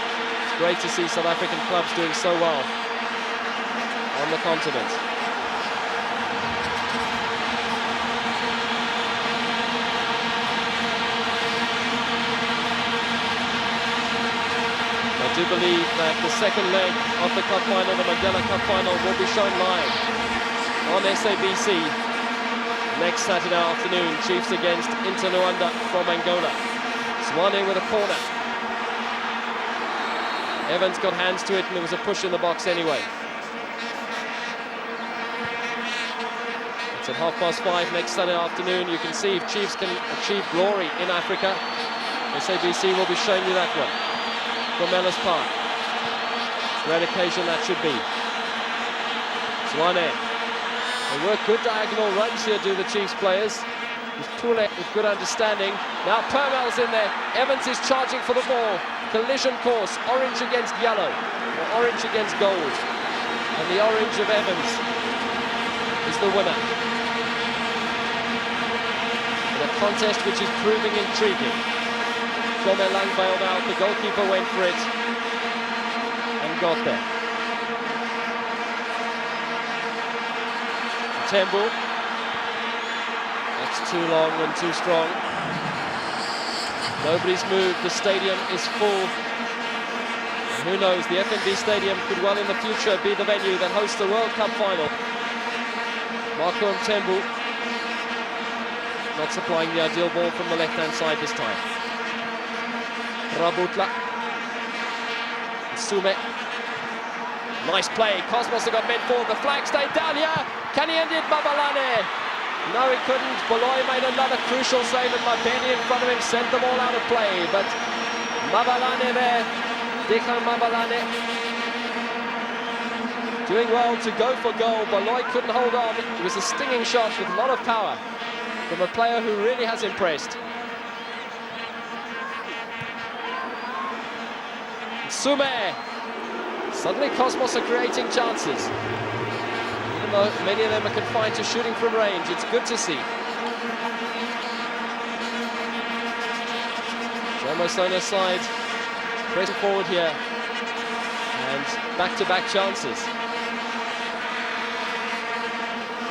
Speaker 1: It's great to see South African clubs doing so well on the continent. I do believe that the second leg of the Cup final, the Mandela Cup final, will be shown live on SABC next Saturday afternoon. Chiefs against Inter Luanda from Angola. Zwane with a corner. Evans got hands to it, and there was a push in the box anyway. It's at 5:30 next Saturday afternoon. You can see if Chiefs can achieve glory in Africa. SABC will be showing you that one from Ellis Park. Great occasion that should be. Zwane. They work good diagonal runs here, do the Chiefs players. With Pule with good understanding. Now Permel's in there. Evans is charging for the ball. Collision course, orange against yellow, or orange against gold. And the orange of Evans is the winner. In a contest which is proving intriguing. Kwame Lang bailed out, the goalkeeper went for it and got there. Tembu. That's too long and too strong. Nobody's moved, the stadium is full. And who knows, the FNB Stadium could well in the future be the venue that hosts the World Cup final. Marco Tembu not supplying the ideal ball from the left-hand side this time. Rabutla. Sume. Nice play. Cosmos got bent forward. The flag stayed down here. Can he end it, Mabalane? No, he couldn't. Baloy made another crucial save, and Mabeni in front of him sent them all out of play. But Mabalane there, Dekhan Mabalane, doing well to go for goal. Baloy couldn't hold on. It was a stinging shot with a lot of power from a player who really has impressed. Sume. Suddenly Cosmos are creating chances. Even though many of them are confined to shooting from range, it's good to see. Jomo Sona's side pressing forward here. And back-to-back chances.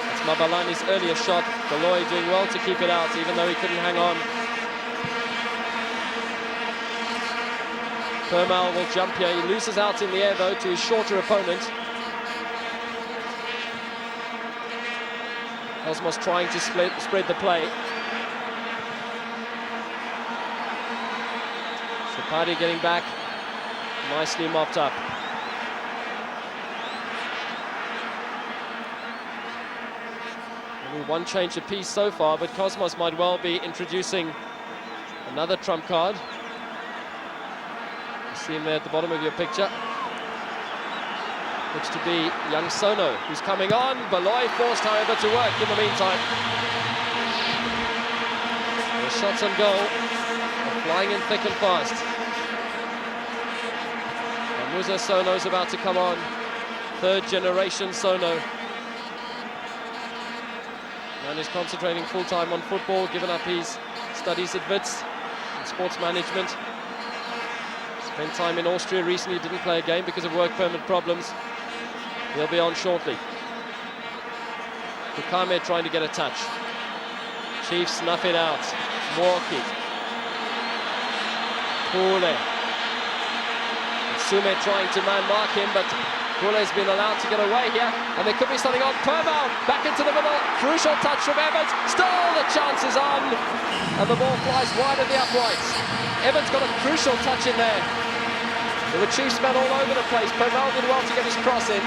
Speaker 1: That's Mabalane's earlier shot. Baloy doing well to keep it out, even though he couldn't hang on. Permal will jump here. He loses out in the air, though, to his shorter opponent. Cosmos trying to spread the play. Sapadi getting back. Nicely mopped up. Only one change apiece so far, but Cosmos might well be introducing another trump card. See him there at the bottom of your picture. Looks to be young Sono, who's coming on. Baloy forced, however, to work in the meantime. The shots on goal are flying in thick and fast. And Musa Sono's about to come on. Third generation Sono. Man is concentrating full-time on football, given up his studies at Wits in sports management. Spent time in Austria recently, didn't play a game because of work permit problems. He'll be on shortly. Kukame trying to get a touch. Chiefs snuff it out. Morki. Pule. Sume trying to man mark him, but Pule's been allowed to get away here. And there could be something on. Permal back into the middle. Crucial touch from Evans. Still the chance is on. And the ball flies wide of the uprights. Evans got a crucial touch in there. There were Chiefs men all over the place. Permal did well to get his cross in.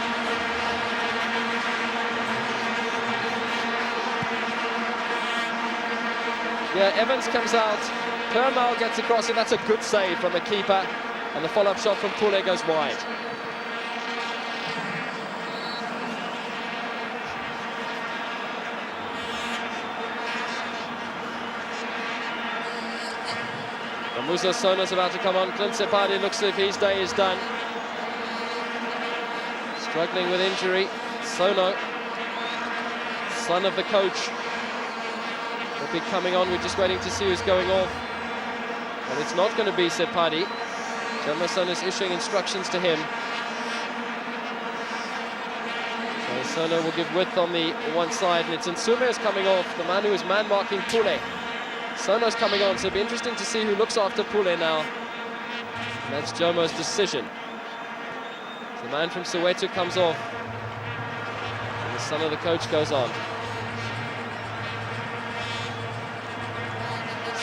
Speaker 1: Yeah, Evans comes out, Permal gets across it, that's a good save from the keeper, and the follow-up shot from Pule goes wide. And Musa Sono's about to come on. Clint Sepadi looks as if his day is done. Struggling with injury, Sono, son of the coach, will be coming on. We're just waiting to see who's going off. And it's not going to be Sepadi. Jomo is issuing instructions to him. So Sono will give width on the one side, and it's Nsume is coming off, the man who is man-marking Pule. Sono's coming on, so it'll be interesting to see who looks after Pule now. And that's Jomo's decision. The man from Soweto comes off, and the son of the coach goes on.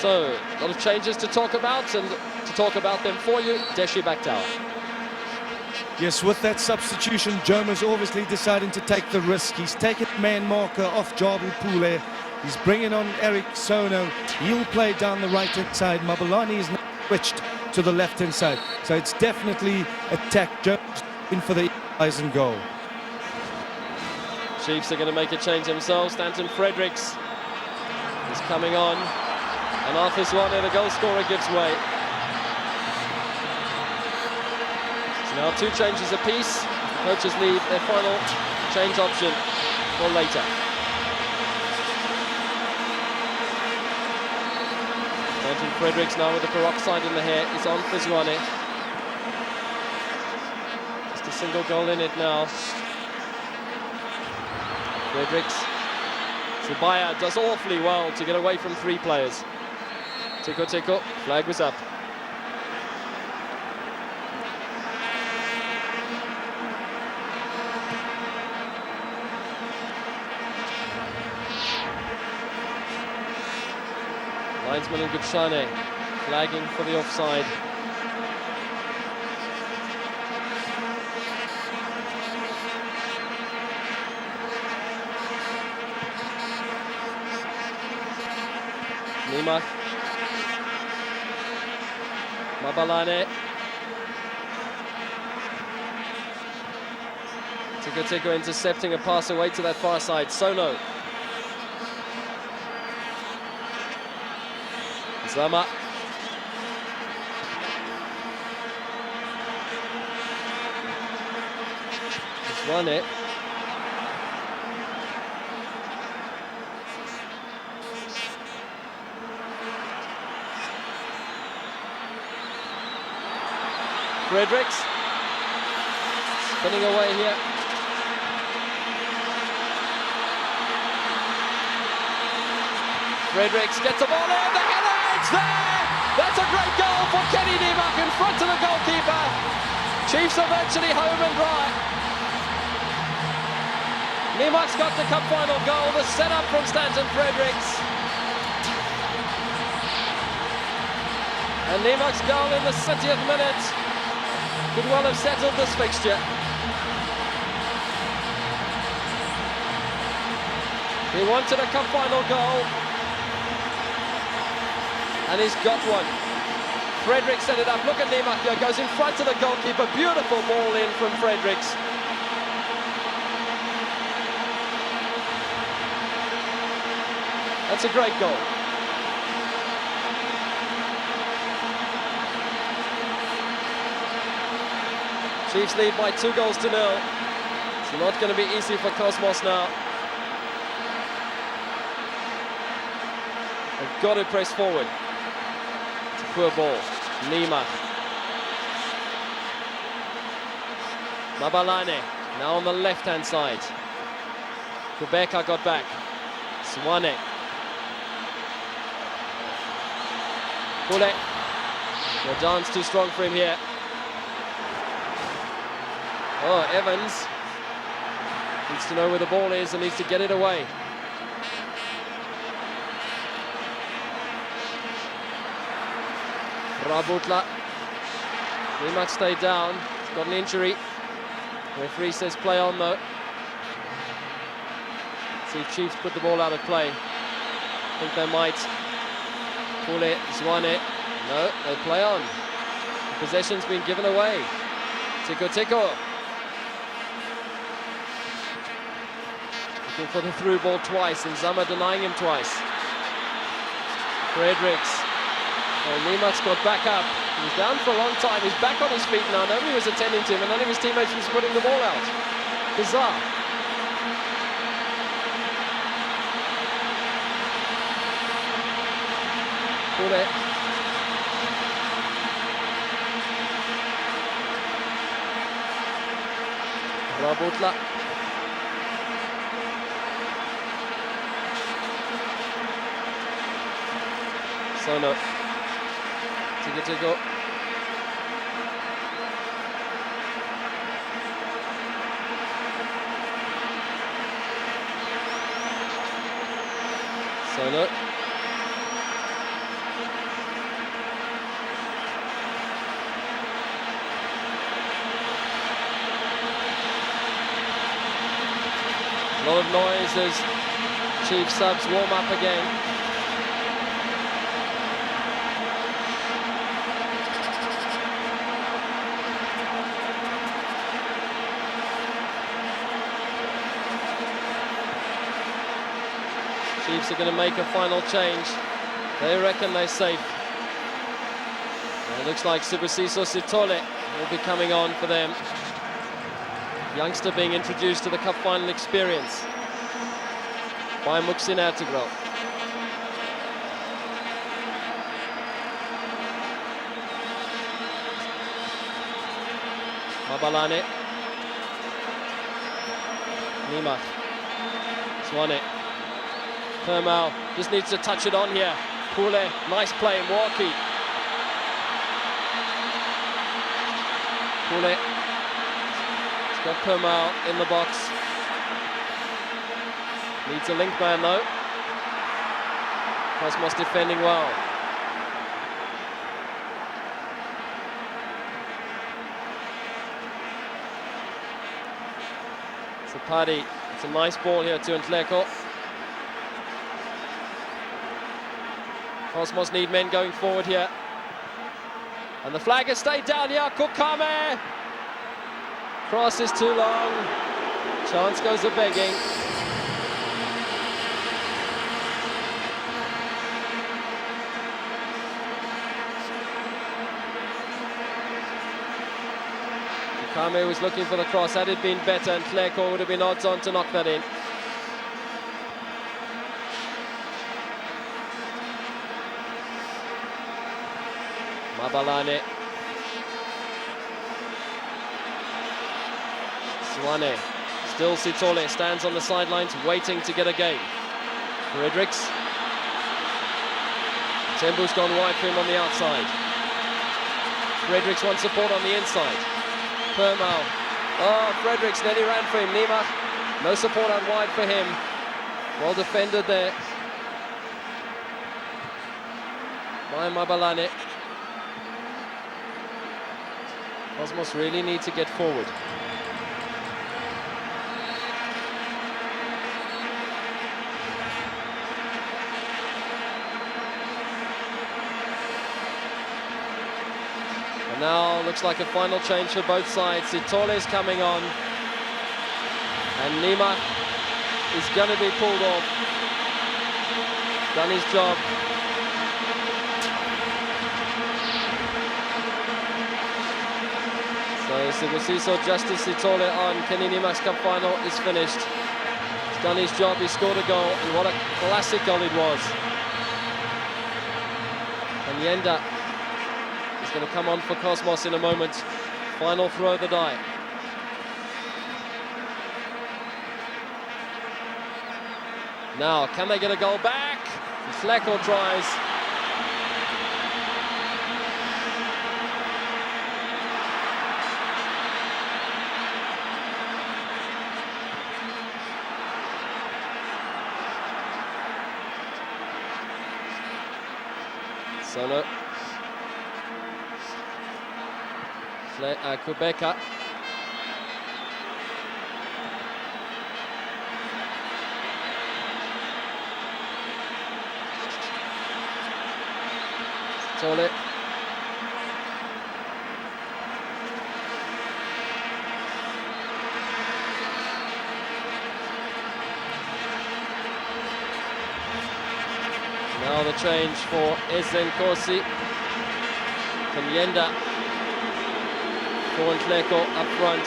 Speaker 1: So, a lot of changes to talk about, and to talk about them for you, Deshi Bakhtawa.
Speaker 2: Yes, with that substitution, Jomo's obviously deciding to take the risk. He's taken man marker off Jabu Pule. He's bringing on Eric Sono. He'll play down the right-hand side. Mabalani is now switched to the left-hand side. So it's definitely attack. Jomo's in for the equalizer goal.
Speaker 1: Chiefs are going to make a change themselves. Stanton Fredericks is coming on. And Arthur Zwane, the goal scorer, gives way. So now two changes apiece. The coaches leave their final change option for later. Stanton Fredericks now with the peroxide in the hair is on for Zwane. Just a single goal in it now. Fredericks. Subaya does awfully well to get away from three players. Tiko, flag was up. Linesman and Gutshane flagging for the offside. Nimak. Mabalane. Tiko intercepting a pass away to that far side. Sono. Zama. He's won it. Fredericks spinning away here. Fredericks gets the ball in, the header, it's there! That's a great goal for Kenny Nimak in front of the goalkeeper. Chiefs are virtually home and dry. Nimak's got the cup final goal, the setup from Stanton Fredericks. And Nimak's goal in the 60th minute could well have settled this fixture. He wanted a cup final goal, and he's got one. Fredericks set it up. Look at Nimak here, goes in front of the goalkeeper. Beautiful ball in from Fredericks. That's a great goal. Chiefs lead by 2-0. It's not going to be easy for Cosmos now. They've got to press forward. It's a poor ball. Lima. Mabalane now on the left-hand side. Kubeka got back. Swane. Pule. Jordan's too strong for him here. Oh, Evans needs to know where the ball is and needs to get it away. Rabutla. He might stay down. He's got an injury. Referee says play on though. See if Chiefs put the ball out of play. I think they might. Pule, Zwane. No, they play on. The possession's been given away. Tiko Tiko. Looking for the through ball twice, and Zama denying him twice. Fredericks. Well, Nimak's got back up. He was down for a long time. He's back on his feet now. Nobody was attending to him, and none of his teammates was putting the ball out. Bizarre. Pule. Rabutla. Sono. Tigo. Sono. A lot of noise as Chiefs subs warm up again. Chiefs are going to make a final change. They reckon they're safe. And it looks like Sibusiso Sitole will be coming on for them. Youngster being introduced to the Cup Final experience by Muxin Ertugrul. Mabalane. Nima. Swane. Permal just needs to touch it on here. Pule, nice play, Mwaki. Pule. He's got Permal in the box. Needs a link man though. Cosmos defending well. It's a party. It's a nice ball here to Ntleko. Cosmos need men going forward here. And the flag has stayed down here. Kukame. Cross is too long. Chance goes a begging. Kukame was looking for the cross. Had it been better, and Ntleko would have been odds on to knock that in. Mabalane. Swane. Still Sitole stands on the sidelines waiting to get a game. Fredericks. Tembu's gone wide for him on the outside. Fredericks wants support on the inside. Permal. Oh, Fredericks nearly ran for him. Nima. No support out wide for him. Well defended there by Mabalane. Cosmos really need to get forward. And now looks like a final change for both sides. Sitole's coming on. And Nima is going to be pulled off. done his job. So Sibusiso Justice Sitole on Kenini Max Cup Final is finished. He's done his job, he scored a goal, and what a classic goal it was. And Yenda is going to come on for Cosmos in a moment. Final throw of the die. Now, can they get a goal back? Flacco tries. Sono. Kubeka. Tole. Now the change for Ezen Korsi. Kanyenda. Fleko up front.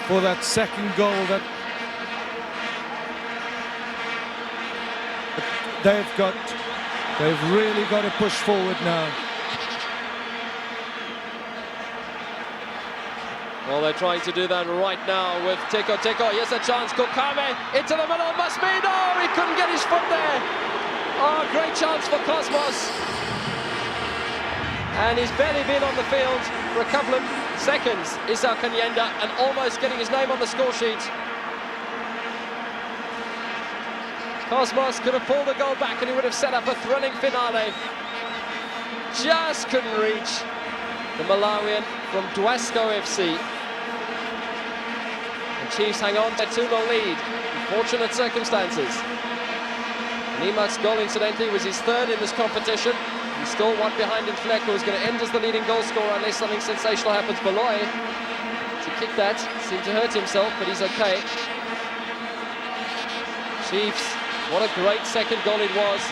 Speaker 2: For that second goal that they've really got to push forward now.
Speaker 1: Well, they're trying to do that right now with Teko. Yes, a chance. Kokame into the middle. Must be. No, he couldn't get his foot there. Oh, great chance for Cosmos. And he's barely been on the field for a couple of seconds. Issa Kanyenda, and almost getting his name on the score sheet. Cosmos could have pulled the goal back and he would have set up a thrilling finale. Just couldn't reach the Malawian from Dwasco FC. The Chiefs hang on to a 2-0 lead in fortunate circumstances. Nimak's goal, incidentally, was his third in this competition. He's still one behind in Fleko, who's going to end as the leading goal scorer unless something sensational happens. Beloy to kick that, seemed to hurt himself, but he's okay. Chiefs, what a great second goal it was.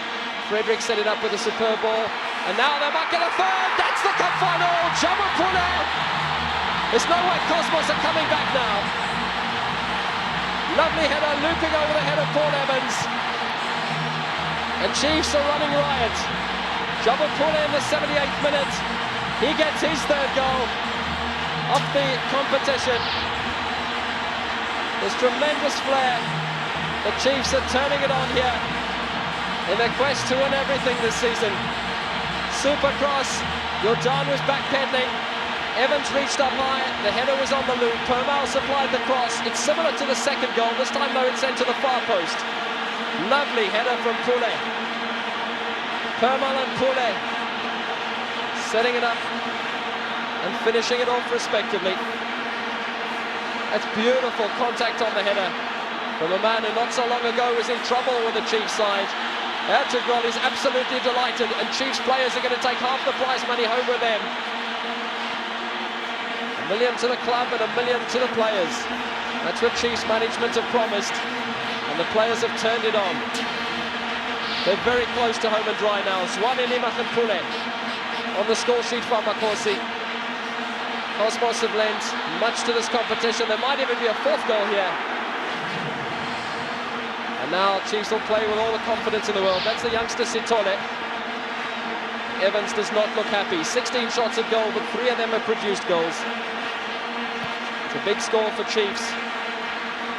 Speaker 1: Frederick set it up with a superb ball, and now they might get a third. That's the cup final. Jomo Cosmos. There's no way Cosmos are coming back now. Lovely header, looping over the head of Paul Evans, and Chiefs are running riot. Jomo Cosmos in the 78th minute. He gets his third goal of the competition. There's tremendous flair. The Chiefs are turning it on here in their quest to win everything this season. Supercross, Jordan was backpedaling. Evans reached up high, the header was on the loop. Permal supplied the cross. It's similar to the second goal. This time though it's sent to the far post. Lovely header from Pule. Permal and Pule setting it up and finishing it off respectively. That's beautiful contact on the header from a man who not so long ago was in trouble with the Chiefs side. Ertugrul is absolutely delighted, and Chiefs players are going to take half the prize money home with them. $1 million to the club and $1 million to the players. That's what Chiefs management have promised, and the players have turned it on. They're very close to home and dry now. Zwane Nimach and Pule on the score sheet for Makosi. Cosmos have lent much to this competition. There might even be a fourth goal here. And now Chiefs will play with all the confidence in the world. That's the youngster Sitole. Evans does not look happy. 16 shots at goal, but 3 of them have produced goals. It's a big score for Chiefs,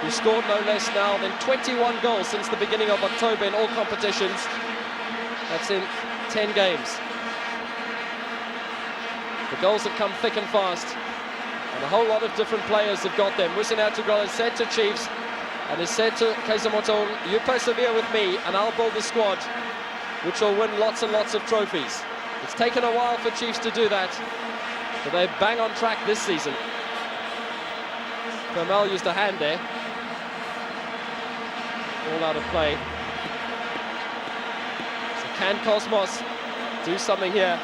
Speaker 1: who scored no less now than 21 goals since the beginning of October in all competitions. That's in 10 games. The goals have come thick and fast, and a whole lot of different players have got them. Wisin Ertugrul has said to Chiefs, and has said to Kaizer Moto, you persevere with me and I'll build the squad which will win lots and lots of trophies. It's taken a while for Chiefs to do that, but they're bang on track this season. Permal used a hand there. All out of play. So can Cosmos do something here?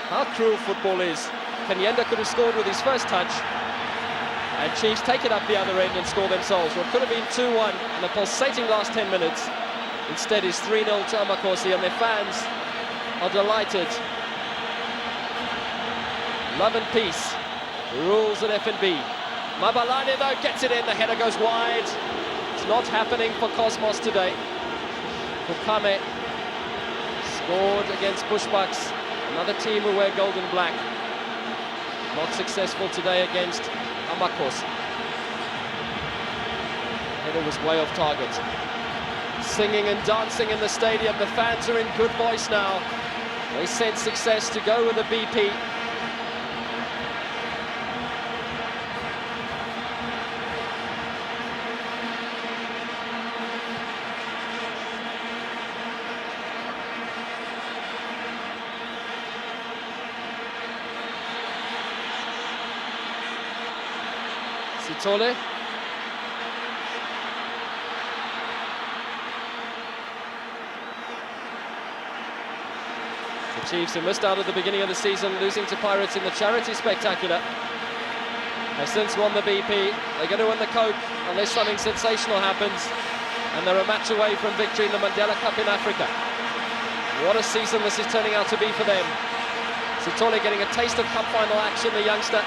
Speaker 1: How cruel football is. Kanyenda could have scored with his first touch, and Chiefs take it up the other end and score themselves. What could have been 2-1 in the pulsating last 10 minutes, instead is 3-0 to Amakosi, and their fans are delighted. Love and peace rules at F&B. Mabalane though gets it in, the header goes wide. It's not happening for Cosmos today. Kukame scored against Bushbucks, another team who wear gold and black. Not successful today against Amakos. Header was way off target. Singing and dancing in the stadium. The fans are in good voice now. They sense success to go with the BP. Sitole. The Chiefs, who missed out at the beginning of the season, losing to Pirates in the Charity Spectacular, have since won the BP. They're going to win the Coke unless something sensational happens, and they're a match away from victory in the Mandela Cup in Africa. What a season this is turning out to be for them. Sitole getting a taste of Cup Final action, the youngster.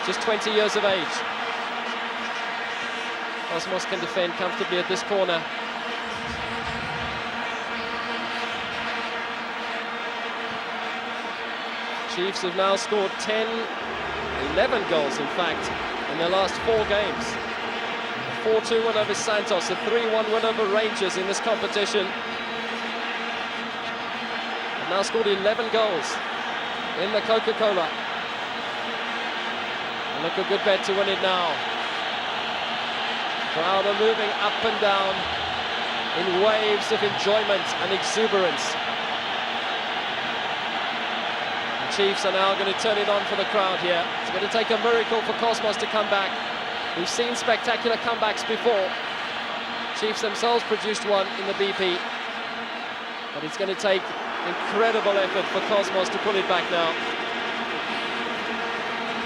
Speaker 1: Just 20 years of age. Cosmos can defend comfortably at this corner. Chiefs have now scored 11 goals in fact in their last 4 games. A 4-2 win over Santos, a 3-1 win over Rangers in this competition. They've now scored 11 goals in the Coca-Cola. Look a good bet to win it now. Crowd are moving up and down in waves of enjoyment and exuberance. The Chiefs are now going to turn it on for the crowd here. It's going to take a miracle for Cosmos to come back. We've seen spectacular comebacks before. Chiefs themselves produced one in the BP. But it's going to take incredible effort for Cosmos to pull it back now.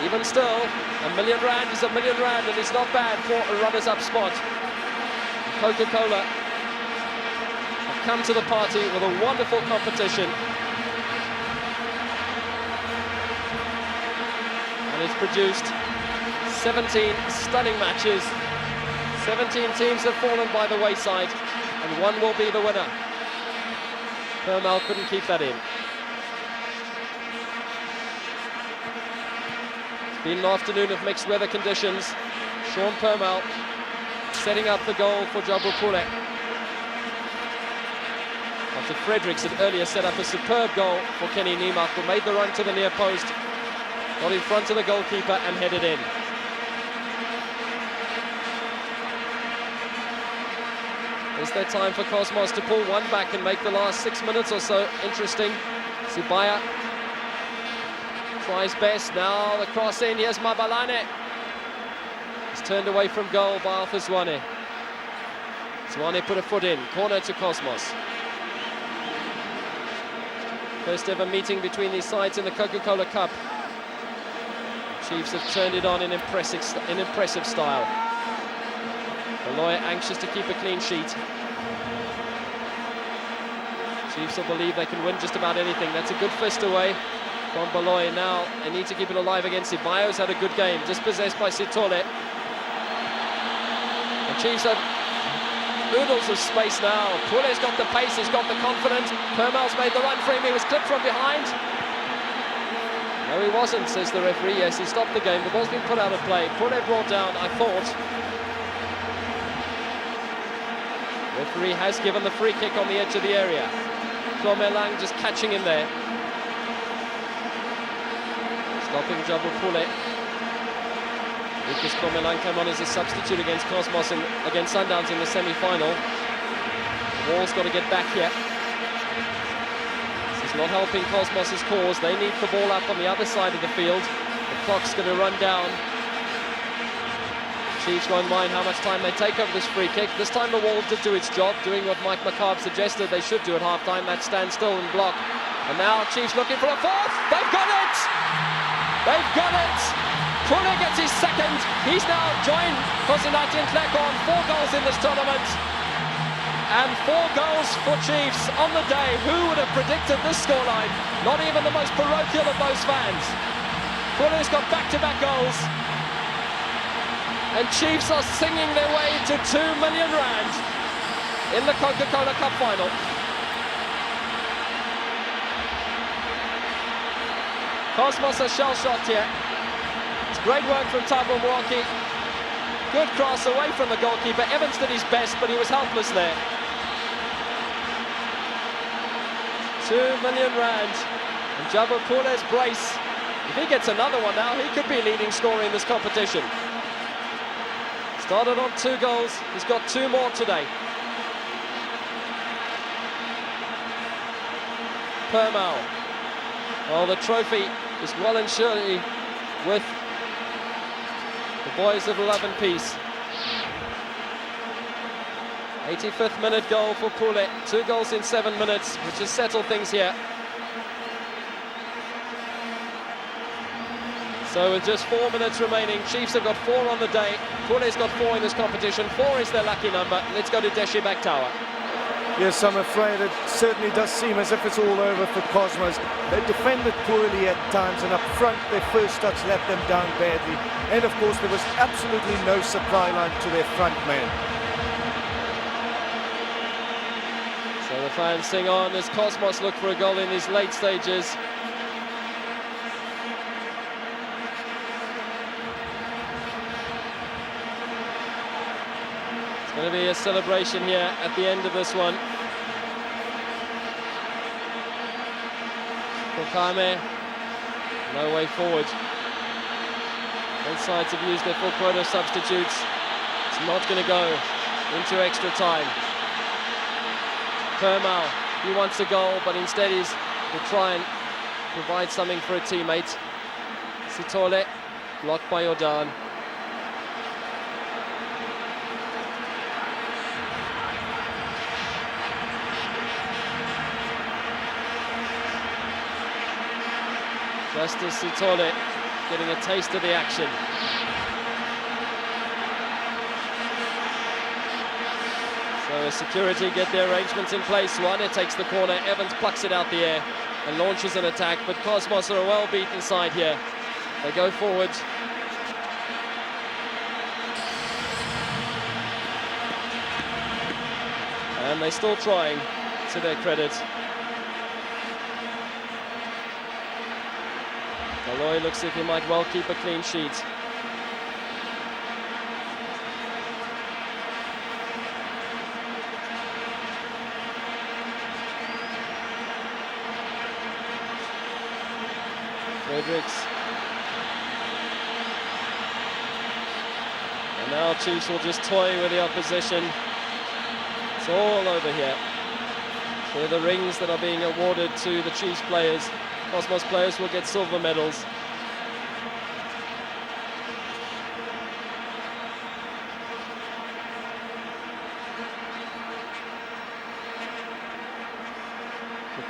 Speaker 1: Even still, R1 million is R1 million, and it's not bad for a runners-up spot. Coca-Cola have come to the party with a wonderful competition. And it's produced 17 stunning matches. 17 teams have fallen by the wayside, and one will be the winner. Permal couldn't keep that in. Been an afternoon of mixed weather conditions. Sean Permal setting up the goal for Jabupule. After Fredericks had earlier set up a superb goal for Kenny Niemark, who made the run to the near post, got in front of the goalkeeper and headed in. Is there time for Cosmos to pull one back and make the last 6 minutes or so interesting? Sibaya tries best. Now the cross in. Here's Mabalane. It's turned away from goal by Arthur Zwane. Zwane put a foot in. Corner to Cosmos. First ever meeting between these sides in the Coca-Cola Cup. Chiefs have turned it on in impressive style. Baloy anxious to keep a clean sheet. Chiefs will believe they can win just about anything. That's a good fist away from Baloy. Now they need to keep it alive against Sibayo's had a good game, dispossessed by Sitole. The Chiefs have oodles of space now. Pule's got the pace, he's got the confidence. Permal's made the run for him, he was clipped from behind. No, he wasn't, says the referee. Yes, he stopped the game. The ball's been put out of play. Pule brought down, I thought. Referee has given the free kick on the edge of the area. Klomelang just catching him there. Stopping Jabu Pule. Lucas Klomelang came on as a substitute against Cosmos and against Sundowns in the semi-final. The Wall's got to get back here. This is not helping Cosmos' cause. They need the ball up on the other side of the field. The clock's going to run down. Chiefs won't mind how much time they take over this free kick. This time the wall did do its job, doing what Mike McCarb suggested they should do at half-time. That stand still and block. And now Chiefs looking for a fourth. They've got it! They've got it! Pule gets his second. He's now joined Kosinati and Tleko on 4 goals in this tournament. And 4 goals for Chiefs on the day. Who would have predicted this scoreline? Not even the most parochial of those fans. Pule's got back-to-back goals. And Chiefs are singing their way to R2 million in the Coca-Cola Cup Final. Cosmos are shell-shocked here. It's great work from Thabo Mwaki. Good cross away from the goalkeeper. Evans did his best, but he was helpless there. R2 million. And Jabu Pule's brace. If he gets another one now, he could be leading scorer in this competition. Started on 2 goals. He's got 2 more today. Permau. Well, the trophy is well and surely with the boys of Love and Peace. 85th minute goal for Pule. 2 goals in 7 minutes, which has settled things here. So with just 4 minutes remaining, Chiefs have got 4 on the day. Pule's got 4 in this competition. 4 is their lucky number. Let's go to Deshi Baktawa.
Speaker 2: Yes, I'm afraid it certainly does seem as if it's all over for Cosmos. They defended poorly at times, and up front their first touch let them down badly. And of course there was absolutely no supply line to their front man.
Speaker 1: So the fans sing on as Cosmos look for a goal in these late stages. Going to be a celebration here at the end of this one. Kokame, no way forward. Both sides have used their full quota of substitutes. It's not going to go into extra time. Permau, he wants a goal, but instead he's to try and provide something for a teammate. Sitole, blocked by Jordan. Justice Sitole getting a taste of the action. So as security get their arrangements in place, Wane takes the corner, Evans plucks it out the air and launches an attack, but Cosmos are a well-beaten side here. They go forward. And they're still trying, to their credit. Aloy looks like he might well keep a clean sheet. Fredericks. And now Chiefs will just toy with the opposition. It's all over here. They're the rings that are being awarded to the Chiefs players. Cosmos players will get silver medals.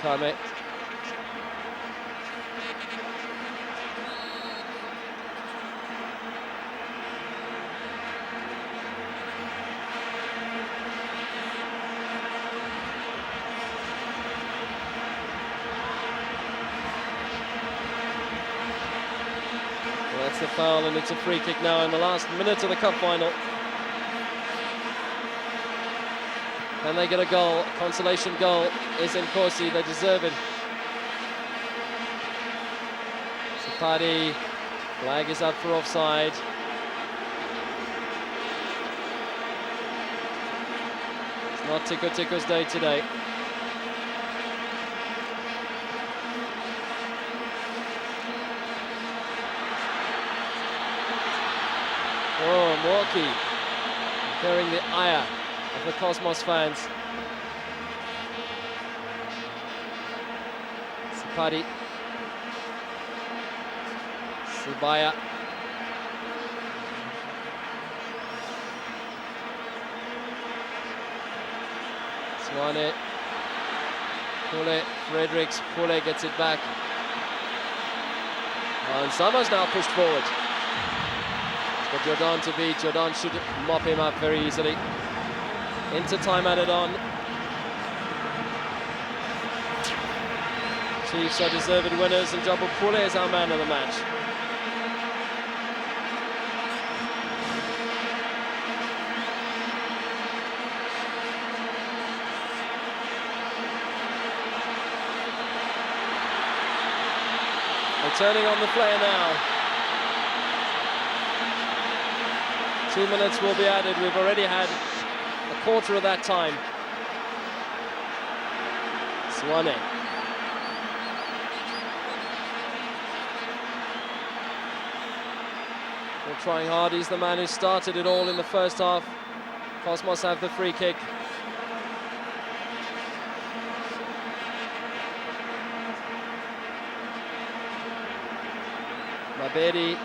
Speaker 1: Kame. That's the foul, and it's a free kick now in the last minute of the cup final. And they get a goal, a consolation goal is in Corsi, they deserve it. Sapati, flag is up for offside. It's not Tico Tico's day today. Oh, Morky carrying the ire of the Cosmos fans. Sapati. Subaya. Swane, Pule, Fredericks, Pule gets it back. And Sama's now pushed forward. He's got Jordan to beat. Jordan should mop him up very easily. Into time added on. Chiefs are deserved winners, and Jomo Pule is our man of the match. They're turning on the flare now. 2 minutes will be added. We've already had a quarter of that time. Swane. They're trying hard. He's the man who started it all in the first half. Cosmos have the free kick. Mabedi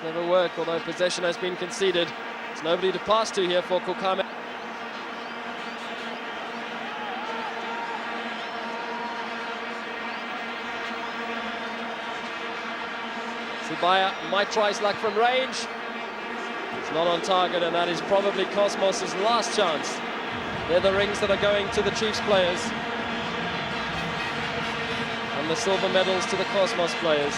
Speaker 1: never work, although possession has been conceded. There's nobody to pass to here for Kukame. Sibaya might try his luck from range. It's not on target, and that is probably Cosmos' last chance. They're the rings that are going to the Chiefs players, and the silver medals to the Cosmos players.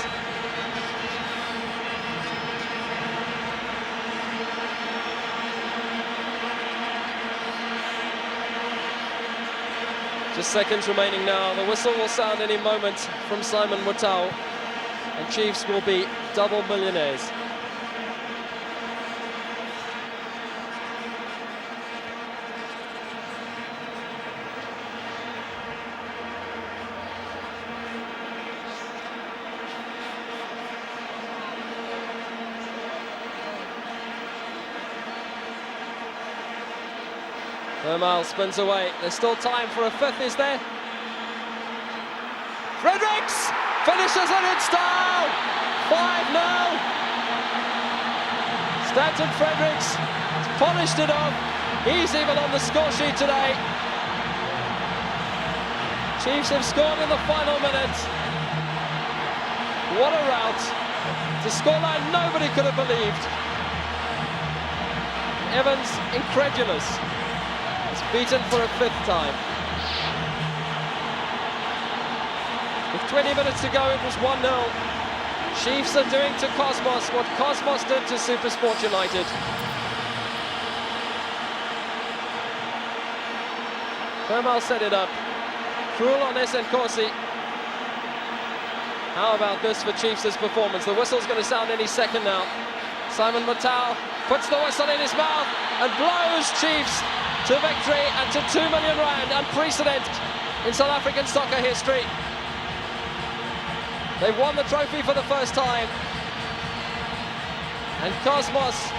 Speaker 1: Just seconds remaining now. The whistle will sound any moment from Simon Mutau, and Chiefs will be double millionaires. Vermael spins away. There's still time for a fifth, is there? Fredericks finishes it in style. 5-0. Stanton Fredericks has polished it off. He's even on the score sheet today. Chiefs have scored in the final minute. What a rout. It's a scoreline nobody could have believed. Evans incredulous. Beaten for a fifth time. With 20 minutes to go, it was 1-0. Chiefs are doing to Cosmos what Cosmos did to Supersport United. Vermael set it up. Cruel on Esenkosi. How about this for Chiefs' performance? The whistle's going to sound any second now. Simon Mutau puts the whistle in his mouth and blows Chiefs to victory and to 2 million rand, unprecedented in South African soccer history. They've won the trophy for the first time, and Cosmos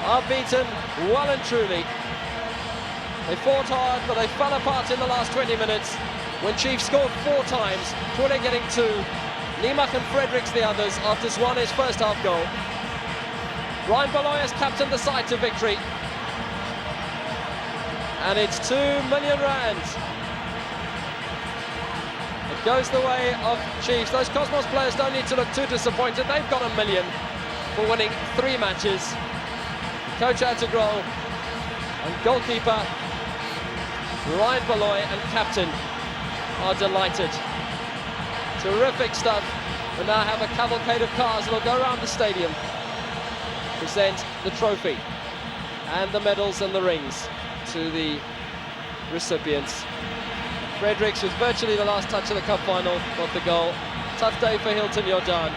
Speaker 1: are beaten well and truly. They fought hard, but they fell apart in the last 20 minutes when Chiefs scored 4 times, Pule getting 2, Niemann and Fredericks the others after Swane's first half goal. Ryan Baloy has captained the side to victory. And it's 2 million rand. It goes the way of Chiefs. Those Cosmos players don't need to look too disappointed. They've got $1 million for winning 3 matches. Coach Attegral and goalkeeper Ryan Baloy and captain are delighted. Terrific stuff. We now have a cavalcade of cars that'll go around the stadium, present the trophy and the medals and the rings to the recipients. Fredericks, with virtually the last touch of the cup final, got the goal. Tough day for Hilton Jordan.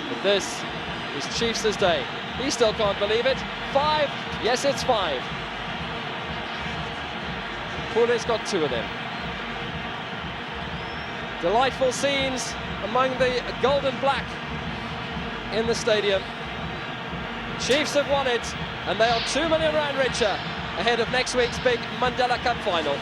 Speaker 1: But this is Chiefs' day. He still can't believe it. 5, yes it's 5. Pule's got 2 of them. Delightful scenes among the gold and black in the stadium. Chiefs have won it, and they are 2 million rand richer ahead of next week's big Mandela Cup final.